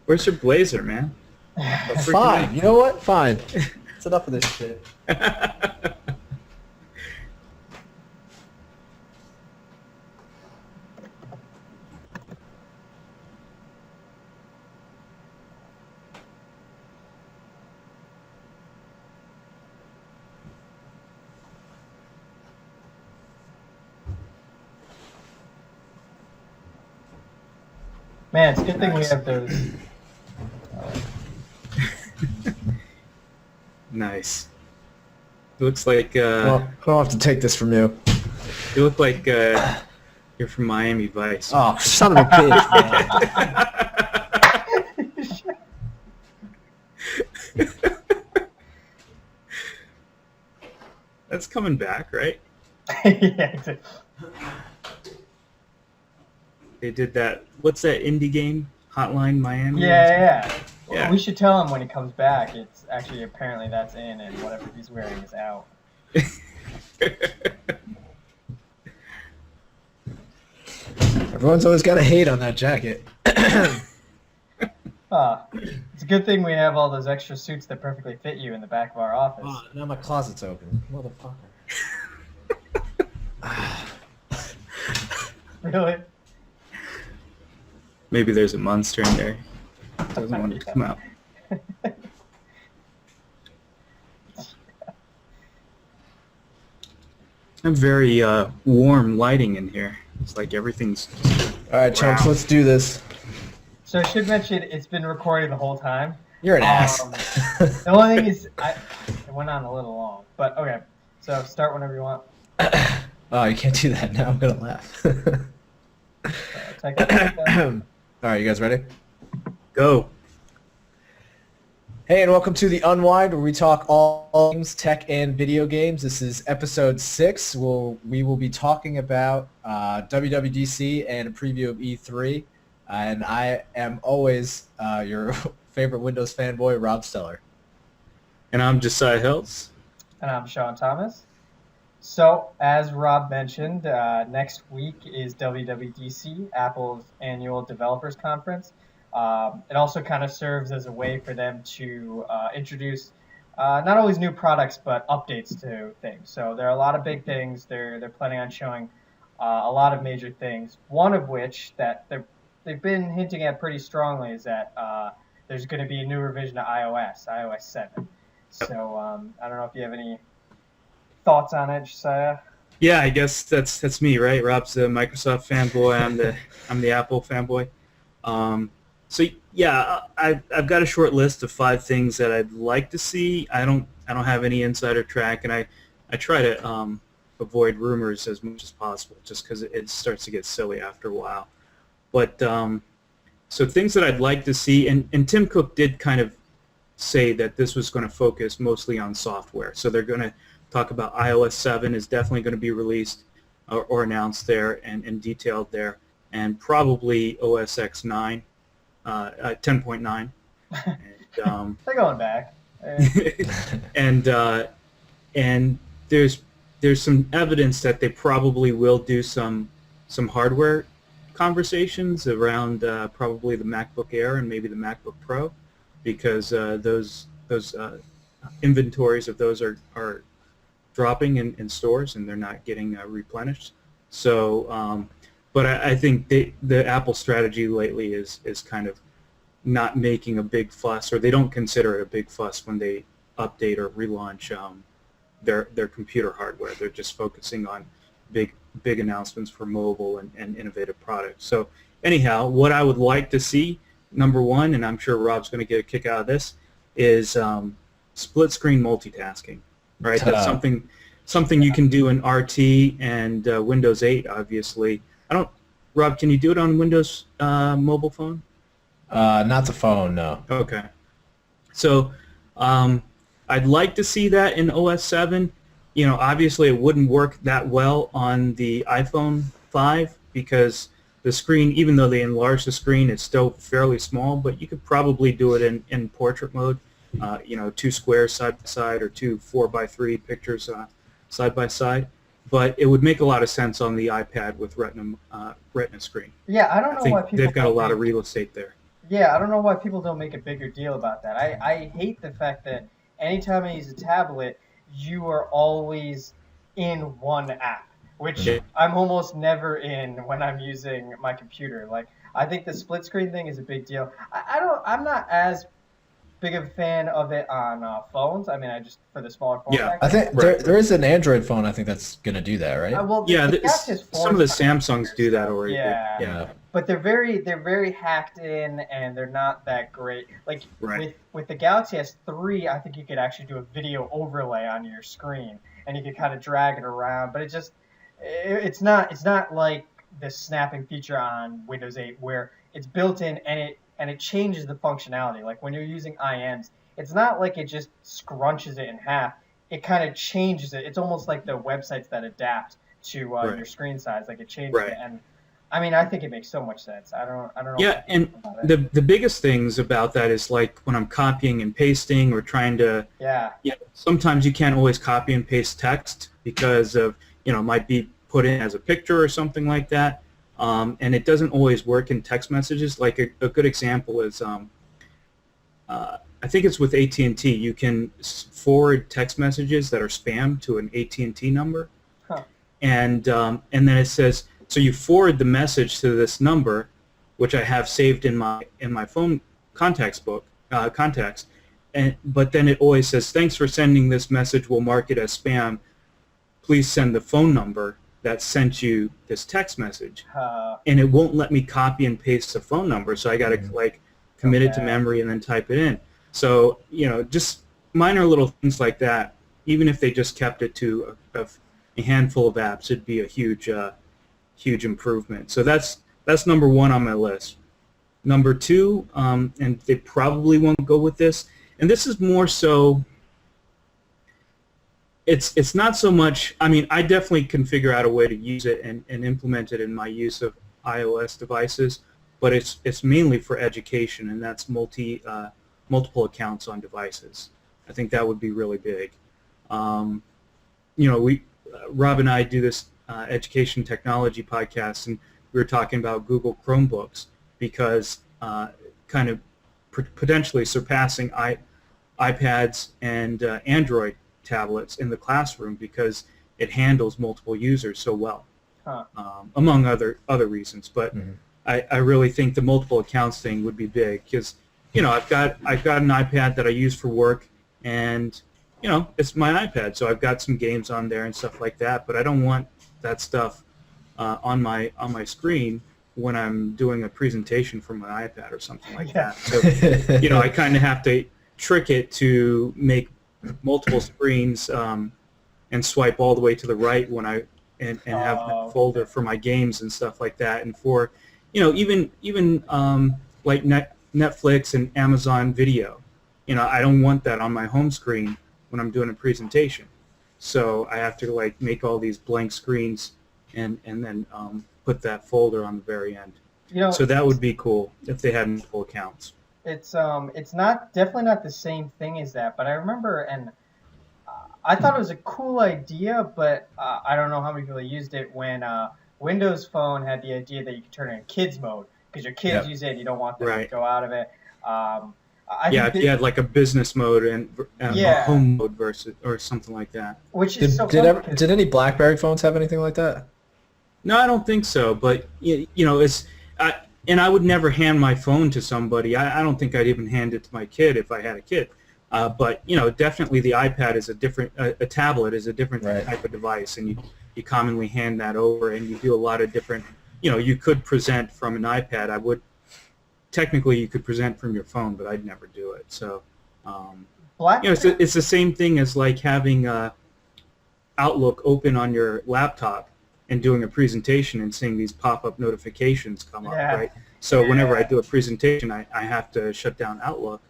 Where's your blazer, man? Fine. You know what? Fine. It's enough of this shit. Man, it's a good thing we have those. Nice. It looks like Well, I don't have to take this from you. you look like you're from Miami Vice. Oh, son of a bitch, man. That's coming back, right? Yeah, They did that. What's that indie game? Hotline Miami? yeah. Yeah. We should tell him when he comes back. It's actually apparently that's in, and whatever he's wearing is out. Everyone's always got to hate on that jacket. It's a good thing we have all those extra suits that perfectly fit you in the back of our office. Oh, now my closet's open. Motherfucker. Really? Maybe there's a monster in there. Doesn't want to come out. I'm very warm lighting in here. It's like everything's just... All right, chumps, let's do this. So I should mention it's been recording the whole time. You're an ass. The only thing is, it went on a little long, but okay. So start whenever you want. Oh, you can't do that now. I'm going to laugh. All right, you guys ready? Go. Hey, and welcome to the Unwind, where we talk all things tech and video games. This is episode 6. We will be talking about WWDC and a preview of E3. And I am always your favorite Windows fanboy, Rob Steller. And I'm Josiah Hills. And I'm Shawn Thomas. So, as Rob mentioned, next week is WWDC, Apple's annual developers conference. It also kind of serves as a way for them to introduce not always new products, but updates to things. So there are a lot of big things. They're planning on showing a lot of major things. One of which that they've been hinting at pretty strongly is that there's going to be a new revision to iOS 7. So I don't know if you have any thoughts on it, Josiah? Yeah, I guess that's me, right? Rob's the Microsoft fanboy. I'm the Apple fanboy. So yeah, I've got a short list of 5 things that I'd like to see. I don't have any insider track, and I try to avoid rumors as much as possible, just because it starts to get silly after a while. But so things that I'd like to see, and Tim Cook did kind of say that this was going to focus mostly on software. So they're going to talk about iOS 7 is definitely going to be released or announced there and detailed there, and probably OS X 9. 10.9. They're going back. And there's some evidence that they probably will do some hardware conversations around probably the MacBook Air and maybe the MacBook Pro, because those inventories of those are dropping in stores and they're not getting replenished. So but I think the Apple strategy lately is kind of not making a big fuss, or they don't consider it a big fuss when they update or relaunch their computer hardware. They're just focusing on big announcements for mobile and innovative products. So anyhow, what I would like to see, number one, and I'm sure Rob's going to get a kick out of this, is split screen multitasking. Right, that's something you can do in RT and Windows 8, obviously. Rob, can you do it on Windows mobile phone? Not the phone, no. Okay. So I'd like to see that in OS 7. You know, obviously it wouldn't work that well on the iPhone 5 because the screen, even though they enlarge the screen, it's still fairly small, but you could probably do it in portrait mode, 2 squares side by side or 2 4x3 pictures side by side. but it would make a lot of sense on the iPad with Retina screen. Yeah, I don't I know why think people they've got a don't lot of make- real estate there. Yeah, I don't know why people don't make a bigger deal about that. I hate the fact that anytime I use a tablet, you are always in one app, which Yeah. I'm almost never in when I'm using my computer. Like, I think the split screen thing is a big deal. I'm not as big of a fan of it on phones. I mean, I just, for the smaller form Yeah. factor. I think Right. there is an Android phone I think that's going to do that, right? Well, Yeah, the Galaxy has some of the form Samsungs do that already. Yeah. Yeah. but they're very hacked in, and they're not that great. Like Right. with the Galaxy S3, I think you could actually do a video overlay on your screen, and you could kind of drag it around. But it's not like the snapping feature on Windows 8 where it's built in and it changes the functionality. Like when you're using IMs, it's not like it just scrunches it in half. It kind of changes it. It's almost like the websites that adapt to Right. your screen size. Like it changes Right. it, and I mean, I think it makes so much sense. I don't know. Yeah, what you think and about it. the biggest things about that is like when I'm copying and pasting or trying to, Yeah, sometimes you can't always copy and paste text because of, it might be put in as a picture or something like that. And it doesn't always work in text messages. Like a good example is, I think it's with AT&T. You can forward text messages that are spam to an AT&T number, Huh. and then it says, so you forward the message to this number, which I have saved in my phone contacts but then it always says, thanks for sending this message. We'll mark it as spam. Please send the phone number that sent you this text message. And it won't let me copy and paste the phone number, so I got to commit it to Okay. memory and then type it in. So just minor little things like that. Even if they just kept it to a handful of apps, it'd be a huge improvement. So that's number one on my list. Number two, and they probably won't go with this, and this is more so. It's not so much. I mean, I definitely can figure out a way to use it and implement it in my use of iOS devices, but it's mainly for education, and that's multiple accounts on devices. I think that would be really big. Rob and I do this education technology podcast, and we were talking about Google Chromebooks because kind of potentially surpassing iPads and Android tablets in the classroom because it handles multiple users so well, among other reasons. But I really think the multiple accounts thing would be big because I've got an iPad that I use for work, and it's my iPad, so I've got some games on there and stuff like that. But I don't want that stuff on my screen when I'm doing a presentation from my iPad or something like that. So I kind of have to trick it to make multiple screens and swipe all the way to the right when I and have that folder for my games and stuff like that. And for even like Netflix and Amazon Video, I don't want that on my home screen when I'm doing a presentation. So I have to make all these blank screens and then put that folder on the very end. So that would be cool if they had multiple accounts. It's definitely not the same thing as that, but I remember, and I thought it was a cool idea, but I don't know how many people used it when Windows Phone had the idea that you could turn it in kids mode because your kids use it and you don't want them to go out of it. If you had like a business mode and a home mode versus or something like that. Which is did any BlackBerry phones have anything like that? No, I don't think so. But it's and I would never hand my phone to somebody. I don't think I'd even hand it to my kid if I had a kid. But definitely the iPad is a different. A tablet is a different type of device, and you commonly hand that over, and you do a lot of different. You could present from an iPad. Technically, you could present from your phone, but I'd never do it. So, it's the same thing as like having Outlook open on your laptop and doing a presentation and seeing these pop-up notifications come up, right? So whenever I do a presentation, I have to shut down Outlook.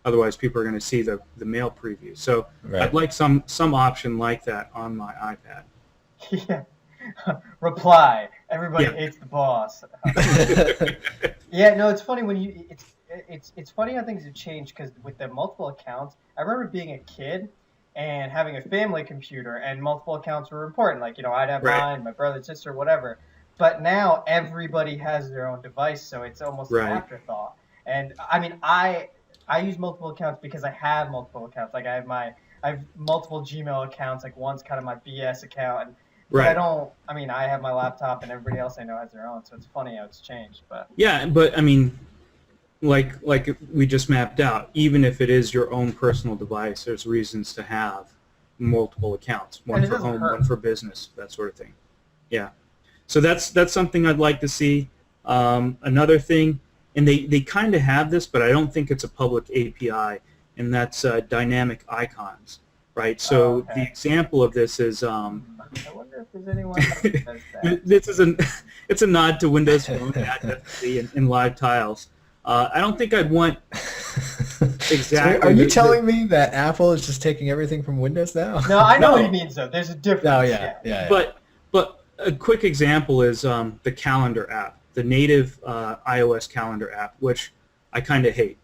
Otherwise, people are going to see the mail preview. So I'd like some option like that on my iPad. Yeah. Reply. Everybody hates the boss. No, it's funny when it's funny how things have changed because with the multiple accounts, I remember being a kid and having a family computer and multiple accounts were important. Like, I'd have Right. mine, my brother, sister, whatever. But now everybody has their own device, so it's almost an Right. afterthought. And I mean, I use multiple accounts because I have multiple accounts. Like I have multiple Gmail accounts. Like one's kind of my BS account, but I Right. don't. I mean, I have my laptop, and everybody else I know has their own. So it's funny how it's changed. But Yeah, but I mean, like we just mapped out, even if it is your own personal device, there's reasons to have multiple accounts, one and it for doesn't home, hurt. one for business, that sort of thing. Yeah. So that's something I'd like to see. Another thing, and they kind of have this, but I don't think it's a public API, and that's dynamic icons, right? So Oh, okay. the example of this is I wonder if there's anyone else that does that. this is it's a nod to Windows Phone, definitely, in live tiles. I don't think I'd want exactly. So are you telling me that Apple is just taking everything from Windows now? No, I know No. what he means though. There's a difference. Oh, yeah. But a quick example is the calendar app, the native iOS calendar app, which I kind of hate.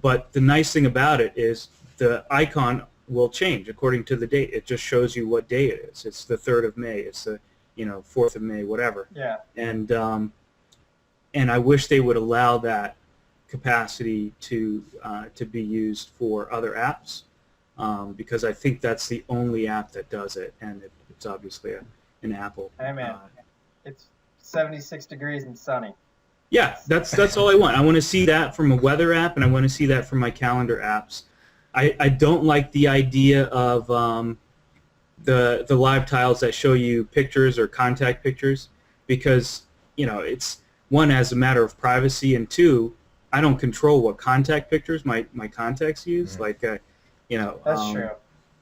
But the nice thing about it is the icon will change according to the date. It just shows you what day it is. It's the 3rd of May. It's the 4th of May, whatever. Yeah. And I wish they would allow that capacity to be used for other apps, because I think that's the only app that does it, and it's obviously an Apple. Hey man, it's 76 degrees and sunny. Yeah, that's all I want. I want to see that from a weather app, and I want to see that from my calendar apps. I don't like the idea of the live tiles that show you pictures or contact pictures, because it's one, as a matter of privacy, and two, I don't control what contact pictures my contacts use. Like That's true.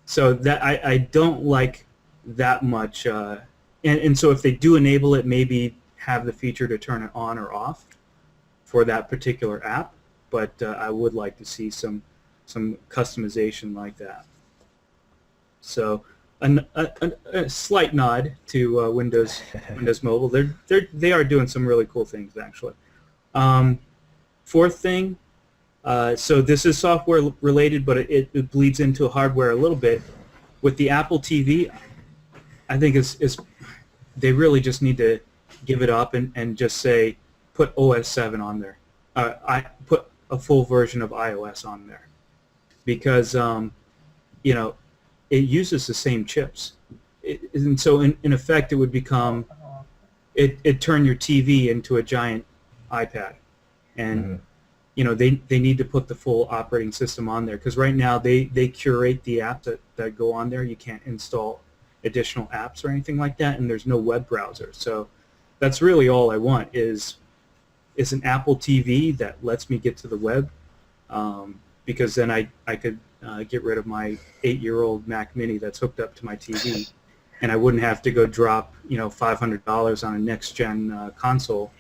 So that I don't like that much. And so if they do enable it, maybe have the feature to turn it on or off for that particular app. But I would like to see some customization like that. So a slight nod to Windows Mobile. They are doing some really cool things, actually. Fourth thing, so this is software related, but it bleeds into hardware a little bit. With the Apple TV, I think they really just need to give it up and just say, put OS 7 on there. I put a full version of iOS on there, because it uses the same chips, and so in effect it would become it turn your TV into a giant iPad, and they need to put the full operating system on there, because right now they curate the apps that go on there. You can't install additional apps or anything like that, and there's no web browser. So that's really all I want is an Apple TV that lets me get to the web, because then I could get rid of my 8-year-old Mac Mini that's hooked up to my TV, and I wouldn't have to go drop $500 on a next-gen console.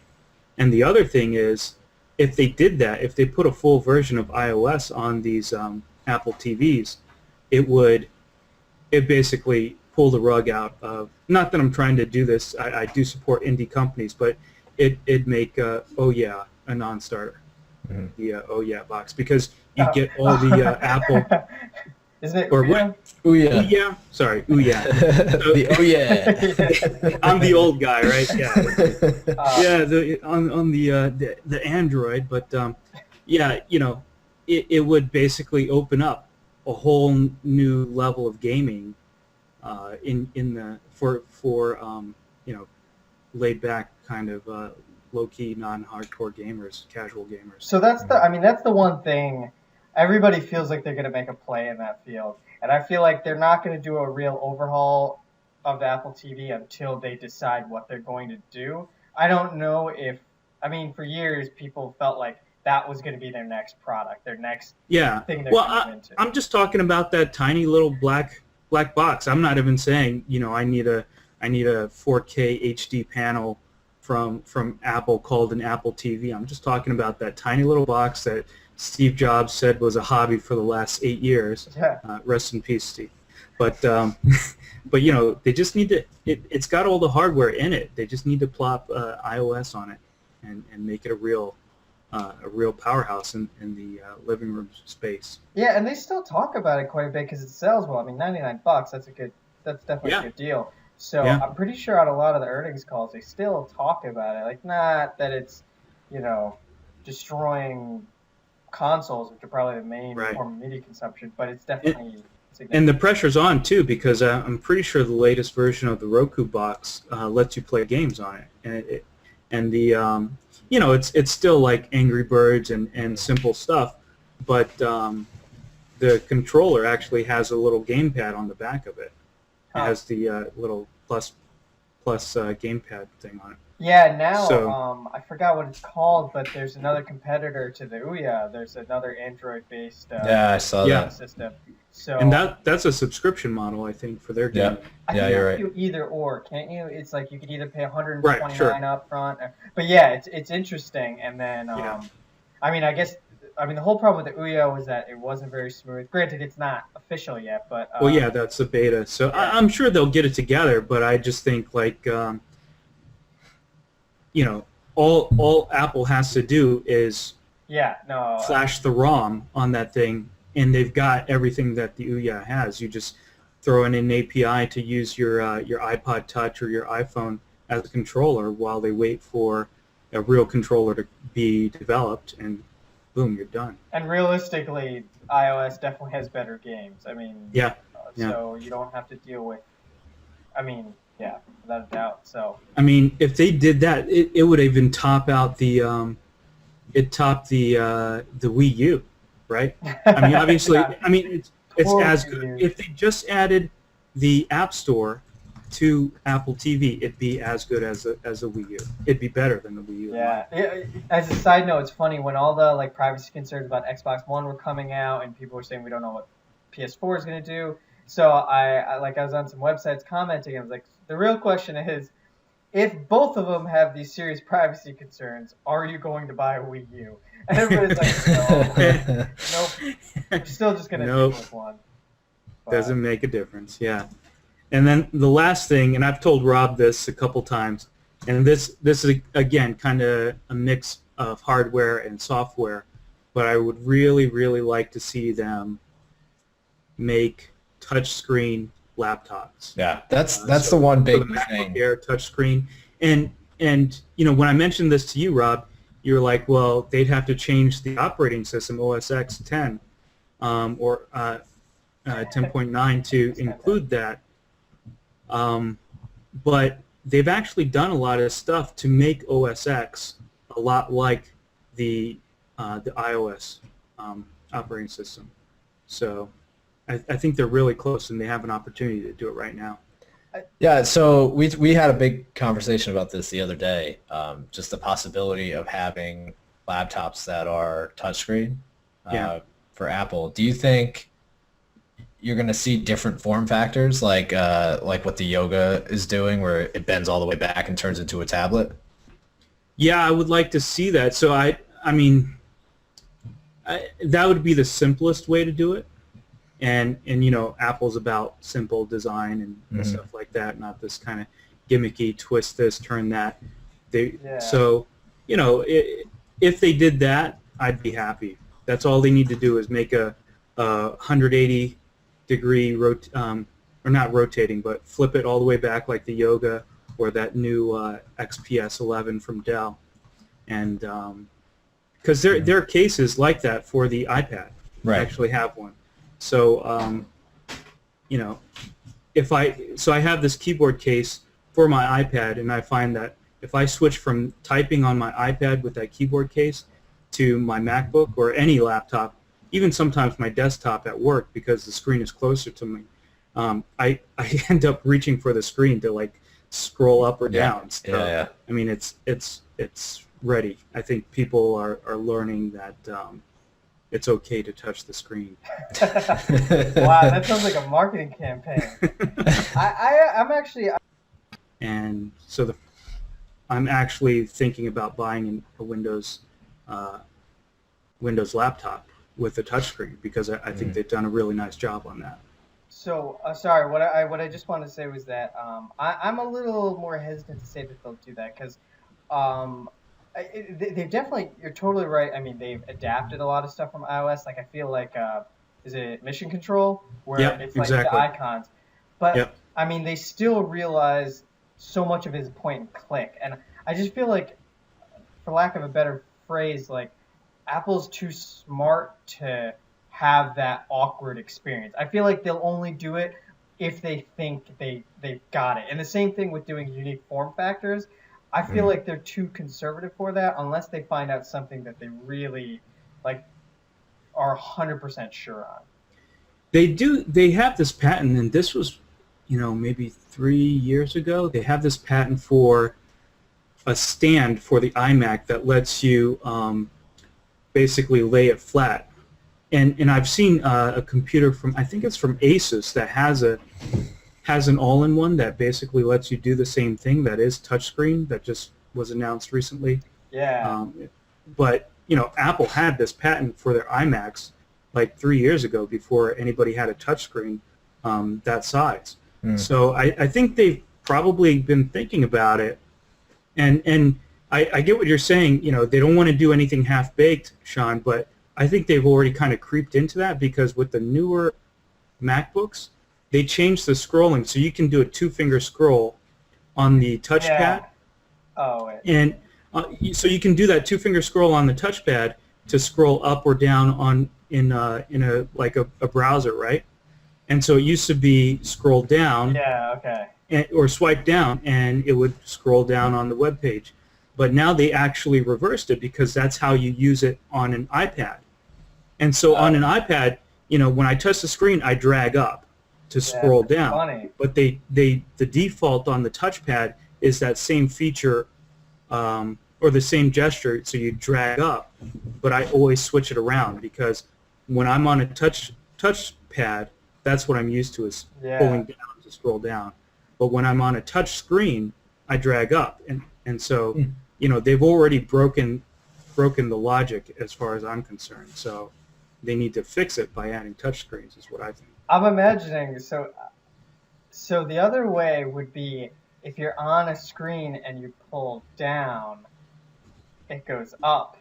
And the other thing is, if they did that, if they put a full version of iOS on these Apple TVs, it basically pull the rug out of, not that I'm trying to do this, I do support indie companies, but it'd make Oh Yeah a non-starter, the Oh Yeah box, because you get all the Apple, Isn't it? or what? Ooh yeah. Ooh Yeah? Sorry, Ooh Yeah. Oh yeah. I'm the old guy, right? Yeah. Yeah, on the Android, but it would basically open up a whole new level of gaming for laid back kind of low key, non-hardcore gamers, casual gamers. So that's the one thing. Everybody feels like they're going to make a play in that field, and I feel like they're not going to do a real overhaul of the Apple TV until they decide what they're going to do. I don't know for years people felt like that was going to be their next product, their next thing they're going to into. I'm just talking about that tiny little black box. I'm not even saying I need a 4K HD panel from Apple called an Apple TV. I'm just talking about that tiny little box that Steve Jobs said was a hobby for the last 8 years. Yeah. Rest in peace, Steve. But they just need to. It's got all the hardware in it. They just need to plop iOS on it and make it a real a real powerhouse in the living room space. Yeah, and they still talk about it quite a bit because it sells well. I mean, $99, that's definitely a Yeah, good deal. So yeah, I'm pretty sure on a lot of the earnings calls, they still talk about it. Like, not that it's, you know, destroying consoles, which are probably the main right. form of media consumption, but it's And, definitely and the significant. pressure's on too because I'm pretty sure the latest version of the Roku box lets you play games on it, and the it's still like Angry Birds and simple stuff, but the controller actually has a little gamepad on the back of it. It Huh. has the little plus gamepad thing on it. Yeah, now So, I forgot what it's called, but there's another competitor to the Ouya. There's another Android-based Yeah, I saw yeah, that. system. and So that's a subscription model, I think, for their Yeah, game. I yeah, think you you're can right. do either or, can't you? It's like you could either pay Right, sure. 129 up front, but yeah, it's interesting. And then Yeah. I mean, the whole problem with the Ouya was that it wasn't very smooth. Granted, it's not official yet, but Well, yeah, that's the beta. So yeah, I'm sure they'll get it together, but I just think like you know, all Apple has to do is yeah, no, flash the ROM on that thing, and they've got everything that the Ouya has. You just throw in an API to use your iPod Touch or your iPhone as a controller while they wait for a real controller to be developed, and boom, you're done. and realistically, iOS definitely has better games. I mean, Yeah, yeah. so you don't have to deal with. I mean, yeah, without a doubt. So I mean, if they did that, it would even top out it topped the Wii U, right? I mean, obviously, yeah, I mean it's poor as Wii good. U. If they just added the App Store to Apple TV, it'd be as good as a Wii U. It'd be better than the Wii U. Yeah. As a side note, it's funny when all the like privacy concerns about Xbox One were coming out, and people were saying we don't know what PS4 is going to do. So I was on some websites commenting. I was like, the real question is, if both of them have these serious privacy concerns, are you going to buy a Wii U? And everybody's like, no, nope. You're still just going to Nope. deal with one. But, Doesn't make a difference. Yeah. And then the last thing, and I've told Rob this a couple times, and this is again kind of a mix of hardware and software, but I would really like to see them make touchscreen laptops. Yeah, that's So the one for big the MacBook thing. Air touchscreen, and when I mentioned this to you, Rob, you were like, well, they'd have to change the operating system, OS X 10 or 10.9 to include that. But they've actually done a lot of stuff to make OS X a lot like the iOS operating system. So I think they're really close, and they have an opportunity to do it right now. Yeah, so we had a big conversation about this the other day. Just the possibility of having laptops that are touchscreen Yeah. for Apple. Do you think you're going to see different form factors like what the Yoga is doing, where it bends all the way back and turns into a tablet? Yeah, I would like to see that. So I mean, that would be the simplest way to do it. And Apple's about simple design and stuff like that, not this kind of gimmicky twist this, turn that. Yeah. So, if they did that, I'd be happy. That's all they need to do is make a 180 degree or not rotating, but flip it all the way back like the Yoga or that new XPS 11 from Dell, and because there are cases like that for the iPad. Right. I actually have one. So I have this keyboard case for my iPad, and I find that if I switch from typing on my iPad with that keyboard case to my MacBook or any laptop, even sometimes my desktop at work because the screen is closer to me, I end up reaching for the screen to like scroll up or down. So, Yeah. I mean, it's ready. I think people are learning that it's okay to touch the screen. wow, that sounds like a marketing campaign. I'm actually. And so I'm actually thinking about buying a Windows laptop with a touchscreen because I think they've done a really nice job on that. So sorry. What I just wanted to say was that I'm a little more hesitant to say that they'll do that because they've definitely. You're totally right. I mean, they've adapted a lot of stuff from iOS. Like I feel like, is it Mission Control where Yep, it's like the exactly. icons, but Yep. I mean, they still realize so much of it is point and click, and I just feel like, for lack of a better phrase, like Apple's too smart to have that awkward experience. I feel like they'll only do it if they think they've got it. And the same thing with doing unique form factors. I feel like they're too conservative for that unless they find out something that they really like are 100% sure on. They do. They have this patent, and this was, maybe 3 years ago. They have this patent for a stand for the iMac that lets you basically lay it flat. And I've seen a computer from, I think it's from Asus, that has an all-in-one that basically lets you do the same thing. That is touchscreen, that just was announced recently. Yeah. But Apple had this patent for their iMacs like 3 years ago before anybody had a touchscreen that size. So I think they've probably been thinking about it. And I get what you're saying. They don't want to do anything half-baked, Shawn, but I think they've already kind of creeped into that, because with the newer MacBooks, they changed the scrolling, so you can do a two-finger scroll on the touchpad. Yeah. Oh, wait. And so you can do that two-finger scroll on the touchpad to scroll up or down in a browser, right? And so it used to be scroll down. Yeah, okay. Or swipe down, and it would scroll down on the web page. But now they actually reversed it, because that's how you use it on an iPad. And so on an iPad, when I touch the screen, I drag up to scroll down. Funny. But the default on the touchpad is that same feature or the same gesture, so you drag up. But I always switch it around, because when I'm on a touchpad, that's what I'm used to, is pulling down to scroll down. But when I'm on a touch screen, I drag up, and so they've already broken the logic as far as I'm concerned. So they need to fix it by adding touch screens, is what I think. I'm imagining, so the other way would be if you're on a screen and you pull down, it goes up.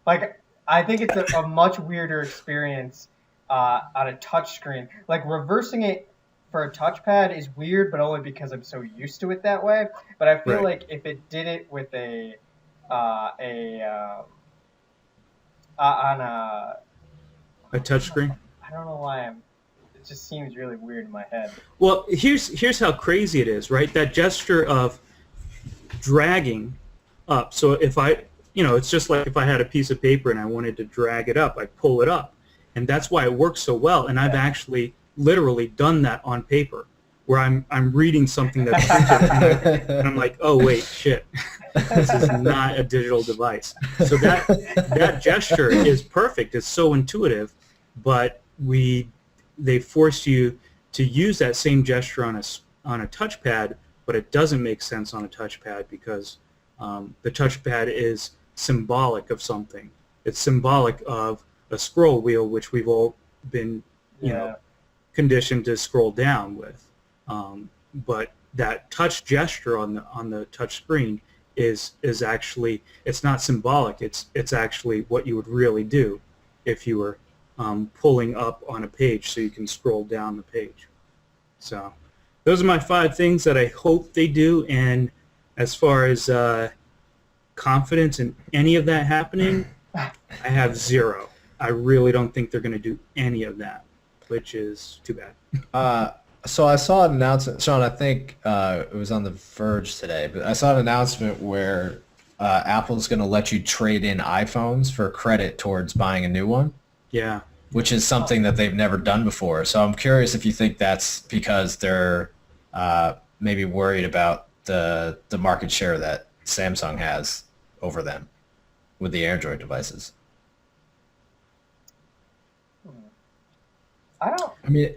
Like, I think it's a much weirder experience on a touch screen. Like, reversing it for a touchpad is weird, but only because I'm so used to it that way. But I feel like if it did it with on a touch screen. I don't know why it just seems really weird in my head. Well, here's how crazy it is, right? That gesture of dragging up. So if it's just like if I had a piece of paper and I wanted to drag it up, I pull it up, and that's why it works so well. And I've actually literally done that on paper, where I'm reading something that's printed, and I'm like, oh wait, shit, this is not a digital device. So that gesture is perfect. It's so intuitive, but they force you to use that same gesture on a touchpad, but it doesn't make sense on a touchpad, because the touchpad is symbolic of something. It's symbolic of a scroll wheel, which we've all been, conditioned to scroll down with. But that touch gesture on the touch screen is actually, it's not symbolic. It's actually what you would really do if you were pulling up on a page so you can scroll down the page. So those are my 5 things that I hope they do. And as far as confidence in any of that happening, I have 0. I really don't think they're going to do any of that, which is too bad. So I saw an announcement, Shawn, I think it was on The Verge today, but I saw an announcement where Apple's going to let you trade in iPhones for credit towards buying a new one. Yeah. Which is something that they've never done before. So I'm curious if you think that's because they're maybe worried about the market share that Samsung has over them with the Android devices. I mean,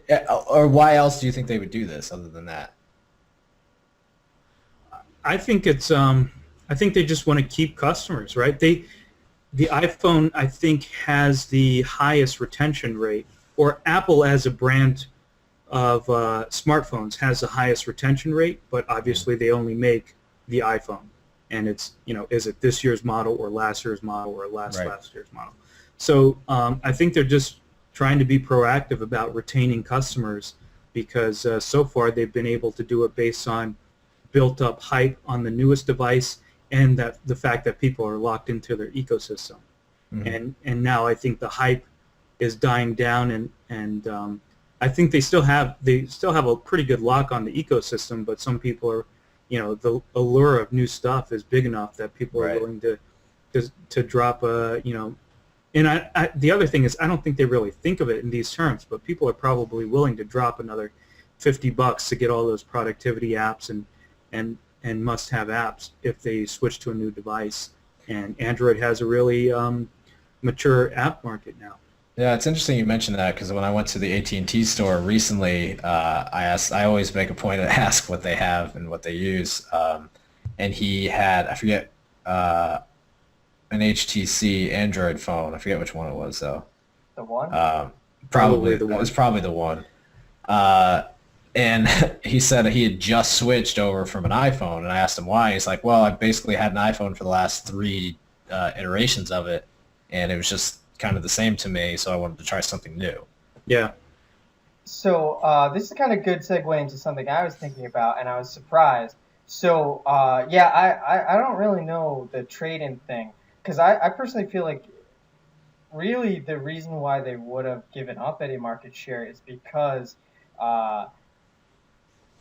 or why else do you think they would do this other than that? I think it's I think they just want to keep customers, right? The iPhone, I think, has the highest retention rate, or Apple as a brand of smartphones has the highest retention rate, but obviously they only make the iPhone. and it's, is it this year's model or last year's model or last Right. year's model? So I think they're just trying to be proactive about retaining customers, because so far they've been able to do it based on built up hype on the newest device, and that the fact that people are locked into their ecosystem. And now I think the hype is dying down, and I think they still have a pretty good lock on the ecosystem, but some people are, the allure of new stuff is big enough that people are Right. willing to drop and the other thing is, I don't think they really think of it in these terms, but people are probably willing to drop another $50 to get all those productivity apps and must-have apps if they switch to a new device. And Android has a really mature app market now. Yeah, it's interesting you mentioned that, because when I went to the AT&T store recently, I always make a point to ask what they have and what they use. And he had, I forget, an HTC Android phone. I forget which one it was, though. The one? Probably the one. It was probably the one. And he said he had just switched over from an iPhone, and I asked him why. He's like, well, I basically had an iPhone for the last 3 iterations of it, and it was just kind of the same to me, so I wanted to try something new. Yeah. So this is kind of good segue into something I was thinking about, and I was surprised. So I don't really know the trade-in thing, because I personally feel like really the reason why they would have given up any market share is because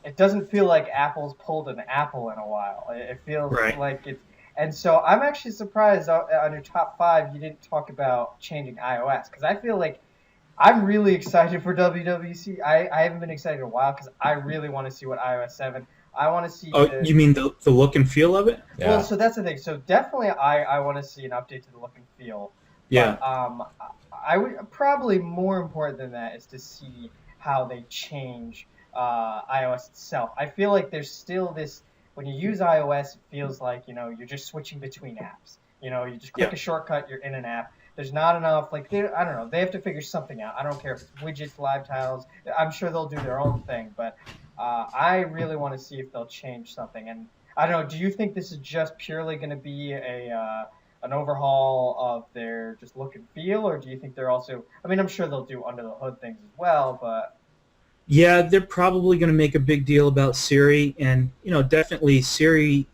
it doesn't feel like Apple's pulled an Apple in a while. It feels Right. like it's, and so I'm actually surprised on your top 5 you didn't talk about changing iOS, because I feel like I'm really excited for WWDC. I haven't been excited in a while because I really want to see what iOS 7. I want to see. Oh, you mean the look and feel of it? Yeah. Well, so that's the thing. So definitely, I want to see an update to the look and feel. Yeah. But, I would probably more important than that is to see how they change iOS itself. I feel like there's still this, when you use iOS, it feels like you're just switching between apps. You just click a shortcut, you're in an app. There's not enough, I don't know, they have to figure something out. I don't care if it's widgets, live tiles. I'm sure they'll do their own thing, but I really want to see if they'll change something. And I don't know, do you think this is just purely going to be an overhaul of their just look and feel, or do you think they're also, I'm sure they'll do under the hood things as well, but... Yeah, they're probably going to make a big deal about Siri, and definitely Siri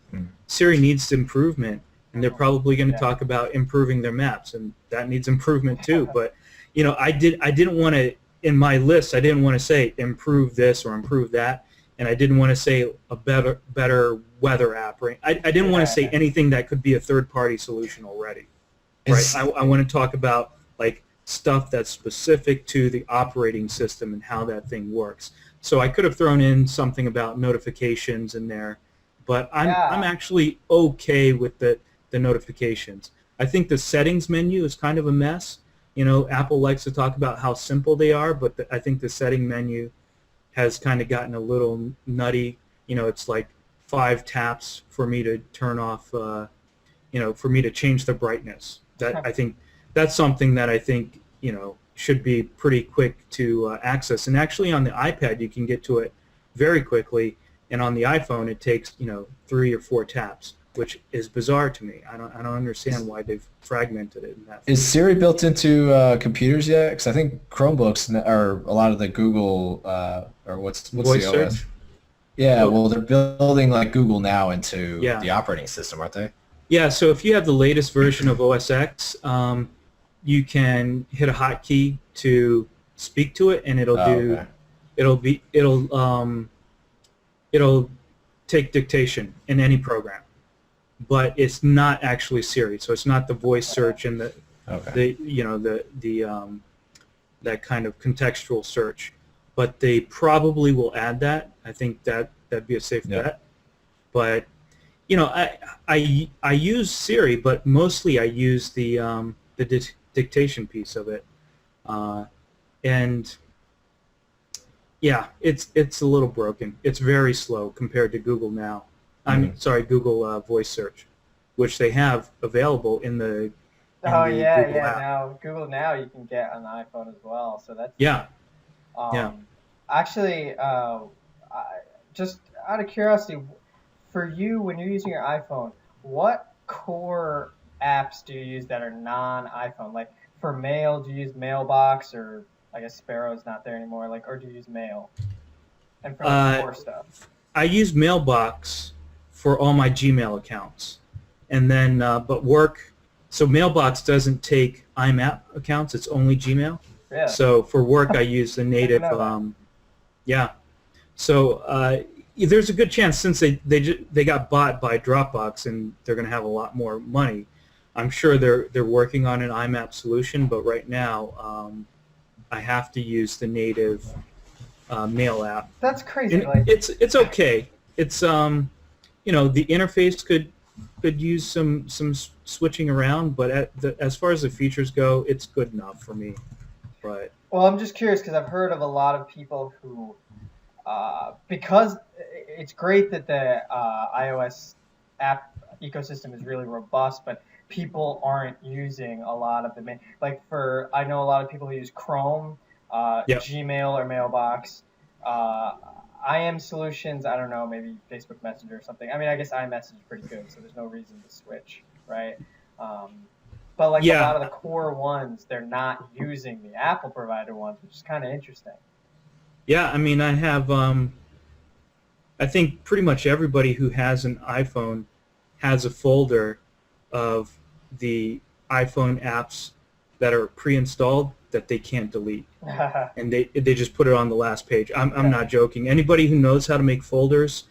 needs improvement, and they're probably going to talk about improving their maps, and that needs improvement too. But I didn't want to, in my list, I didn't want to say improve this or improve that, and I didn't want to say a better weather app. Right? I didn't want to say anything that could be a third-party solution already. Right? I want to talk about stuff that's specific to the operating system and how that thing works. So I could have thrown in something about notifications in there, but I'm actually okay with the notifications. I think the settings menu is kind of a mess. Apple likes to talk about how simple they are, but I think the setting menu has kind of gotten a little nutty. It's like 5 taps for me to turn off, for me to change the brightness. I think that's something that I think should be pretty quick to access. And actually, on the iPad, you can get to it very quickly, and on the iPhone, it takes 3 or 4 taps, which is bizarre to me. I don't understand why they've fragmented it in that. Is Siri built into computers yet? Because I think Chromebooks or a lot of the Google or what's Voice the OS? search? Yeah, well, they're building Google Now into the operating system, aren't they? Yeah, so if you have the latest version of OS X, you can hit a hotkey to speak to it, and it'll take dictation in any program. But it's not actually Siri, so it's not the voice search and that kind of contextual search. But they probably will add that. I think that'd be a safe bet. But I use Siri, but mostly I use the dictation piece of it, and it's a little broken. It's very slow compared to Google Now. Google Voice Search, which they have available in the Google app. Now Google Now you can get on the iPhone as well. So that's Actually, just out of curiosity, for you when you're using your iPhone, what core apps do you use that are non-iPhone? Like for mail, do you use Mailbox, or I guess Sparrow's not there anymore, like, or do you use Mail? And for like Uh, core stuff. I use Mailbox for all my Gmail accounts, and then but work. So Mailbox doesn't take IMAP accounts; it's only Gmail. Yeah. So for work, I use the native. know that. Yeah. So there's a good chance, since they got bought by Dropbox and they're going to have a lot more money. I'm sure they're working on an IMAP solution, but right now I have to use the native mail app. That's crazy. And Like, it's okay. It's the interface could use some switching around, but as far as the features go, it's good enough for me. But well, I'm just curious because I've heard of a lot of people who, because it's great that the iOS app ecosystem is really robust, but people aren't using a lot of the main. Like I know a lot of people who use Chrome, Yep. Gmail or Mailbox, IM solutions. I don't know, maybe Facebook Messenger or something. I mean, I guess iMessage is pretty good, so there's no reason to switch, right? But like a Yeah. lot of the core ones, they're not using the Apple provided ones, which is kind of interesting. Yeah, I mean, I have. I think pretty much everybody who has an iPhone has a folder of the iPhone apps that are pre-installed that they can't delete, and they just put it on the last page. I'm not joking. Anybody who knows how to make folders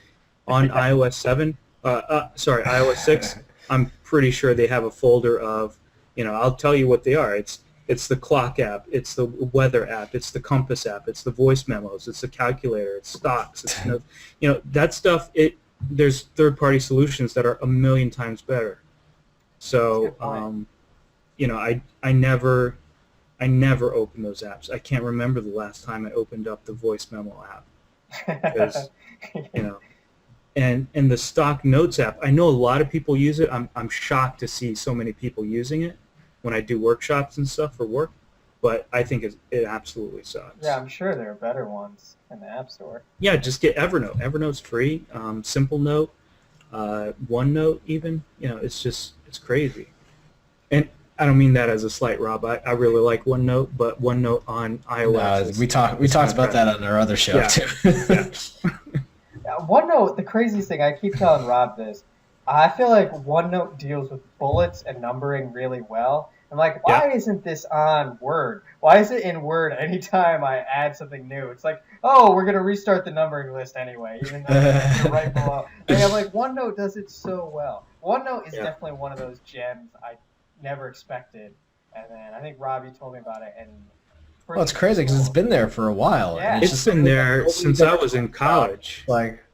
on iOS 7, iOS 6, I'm pretty sure they have a folder of. I'll tell you what they are. It's the clock app, it's the weather app, it's the compass app, it's the voice memos, it's the calculator, it's stocks. It's, that stuff. There's third-party solutions that are a million times better. So, I never open those apps. I can't remember the last time I opened up the voice memo app because, and the stock notes app. I know a lot of people use it. I'm shocked to see so many people using it when I do workshops and stuff for work, but I think it absolutely sucks. Yeah, I'm sure there are better ones in the App Store. Yeah, just get Evernote. Evernote's free. Simple Note, OneNote even. It's crazy. And I don't mean that as a slight, Rob. I really like OneNote, but OneNote on iOS. We talked about that on our other show too. Yeah. OneNote, the craziest thing, I keep telling Rob this, I feel like OneNote deals with bullets and numbering really well. I'm like, why isn't this on Word? Why is it in Word anytime I add something new? It's like, oh, we're going to restart the numbering list anyway, even though it's right below. And I'm like, OneNote does it so well. OneNote is definitely one of those gems I never expected. And then I think Robbie told me about it. And well, it's crazy because it's been there for a while. Yeah. It's been there since I was in college.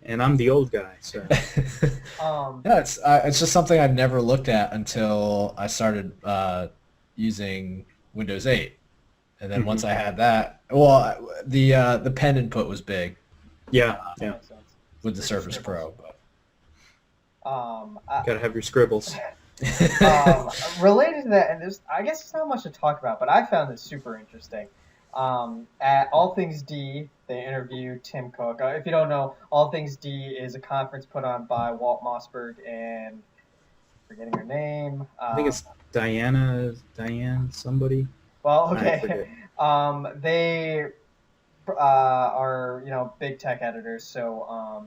And I'm the old guy, so. Yeah, it's just something I'd never looked at until I started using Windows 8, and then once I had that, well, the pen input was big. Yeah. With the Surface Pro. But. Gotta have your scribbles. Related to that, and I guess there's not much to talk about, but I found this super interesting. At All Things D, they interviewed Tim Cook. If you don't know, All Things D is a conference put on by Walt Mossberg and forgetting her name. I think it's Diane somebody. Well, okay. They are big tech editors, so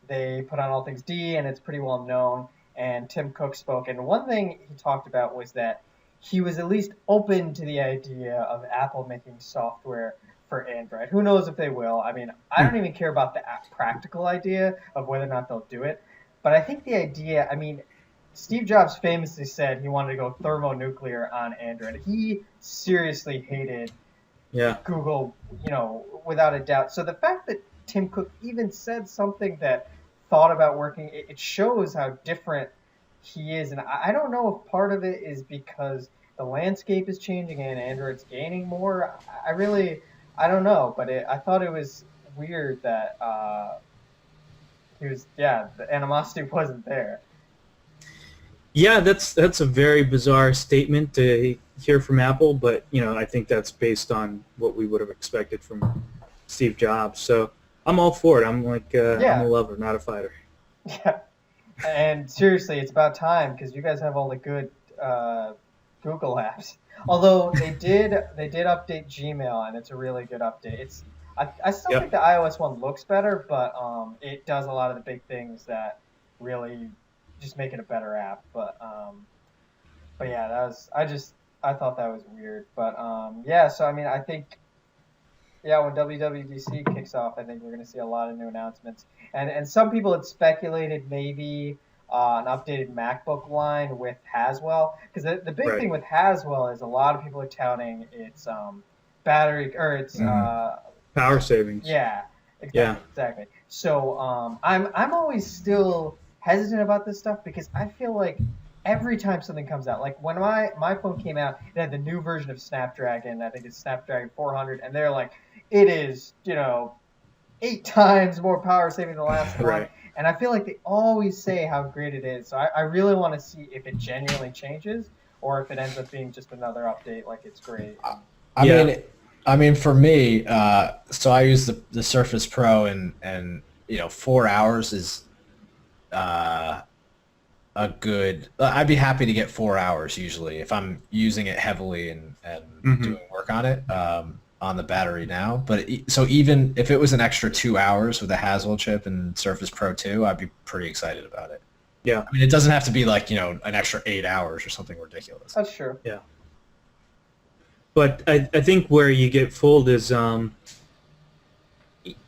they put on All Things D, and it's pretty well known. And Tim Cook spoke, and one thing he talked about was that he was at least open to the idea of Apple making software for Android. Who knows if they will? I mean, I don't even care about the practical idea of whether or not they'll do it. But I think the idea, Steve Jobs famously said he wanted to go thermonuclear on Android. He seriously hated Google, without a doubt. So the fact that Tim Cook even said something that thought about working, it shows how different he is. And I don't know if part of it is because the landscape is changing and Android's gaining more. I don't know, but I thought it was weird that the animosity wasn't there. Yeah, that's a very bizarre statement to hear from Apple, but I think that's based on what we would have expected from Steve Jobs. So I'm all for it. I'm like I'm a lover, not a fighter. Yeah. And seriously, it's about time because you guys have all the good Google apps. Although they did update Gmail, and it's a really good update. I still Yep. think the iOS one looks better, but it does a lot of the big things that really just make it a better app. But yeah, I thought that was weird. But yeah, so I mean, I think yeah, when WWDC kicks off, I think we're going to see a lot of new announcements. And some people had speculated maybe an updated MacBook line with Haswell, because the big thing Right. with Haswell is a lot of people are touting its battery or its Power savings. yeah, Yeah. exactly. So I'm always still hesitant about this stuff because I feel like every time something comes out, like when my phone came out, it had the new version of Snapdragon. I think it's Snapdragon 400, and they're like, it is 8 times more power saving than the last one. Right. And I feel like they always say how great it is. So I really want to see if it genuinely changes or if it ends up being just another update like it's great. Yeah. I mean, for me, so I use the Surface Pro, and 4 hours is a good. I'd be happy to get 4 hours usually if I'm using it heavily and doing work on it on the battery now. But so even if it was an extra 2 hours with a Haswell chip and Surface Pro 2, I'd be pretty excited about it. Yeah. I mean, it doesn't have to be like an extra 8 hours or something ridiculous. That's true. Yeah. But I think where you get fooled is,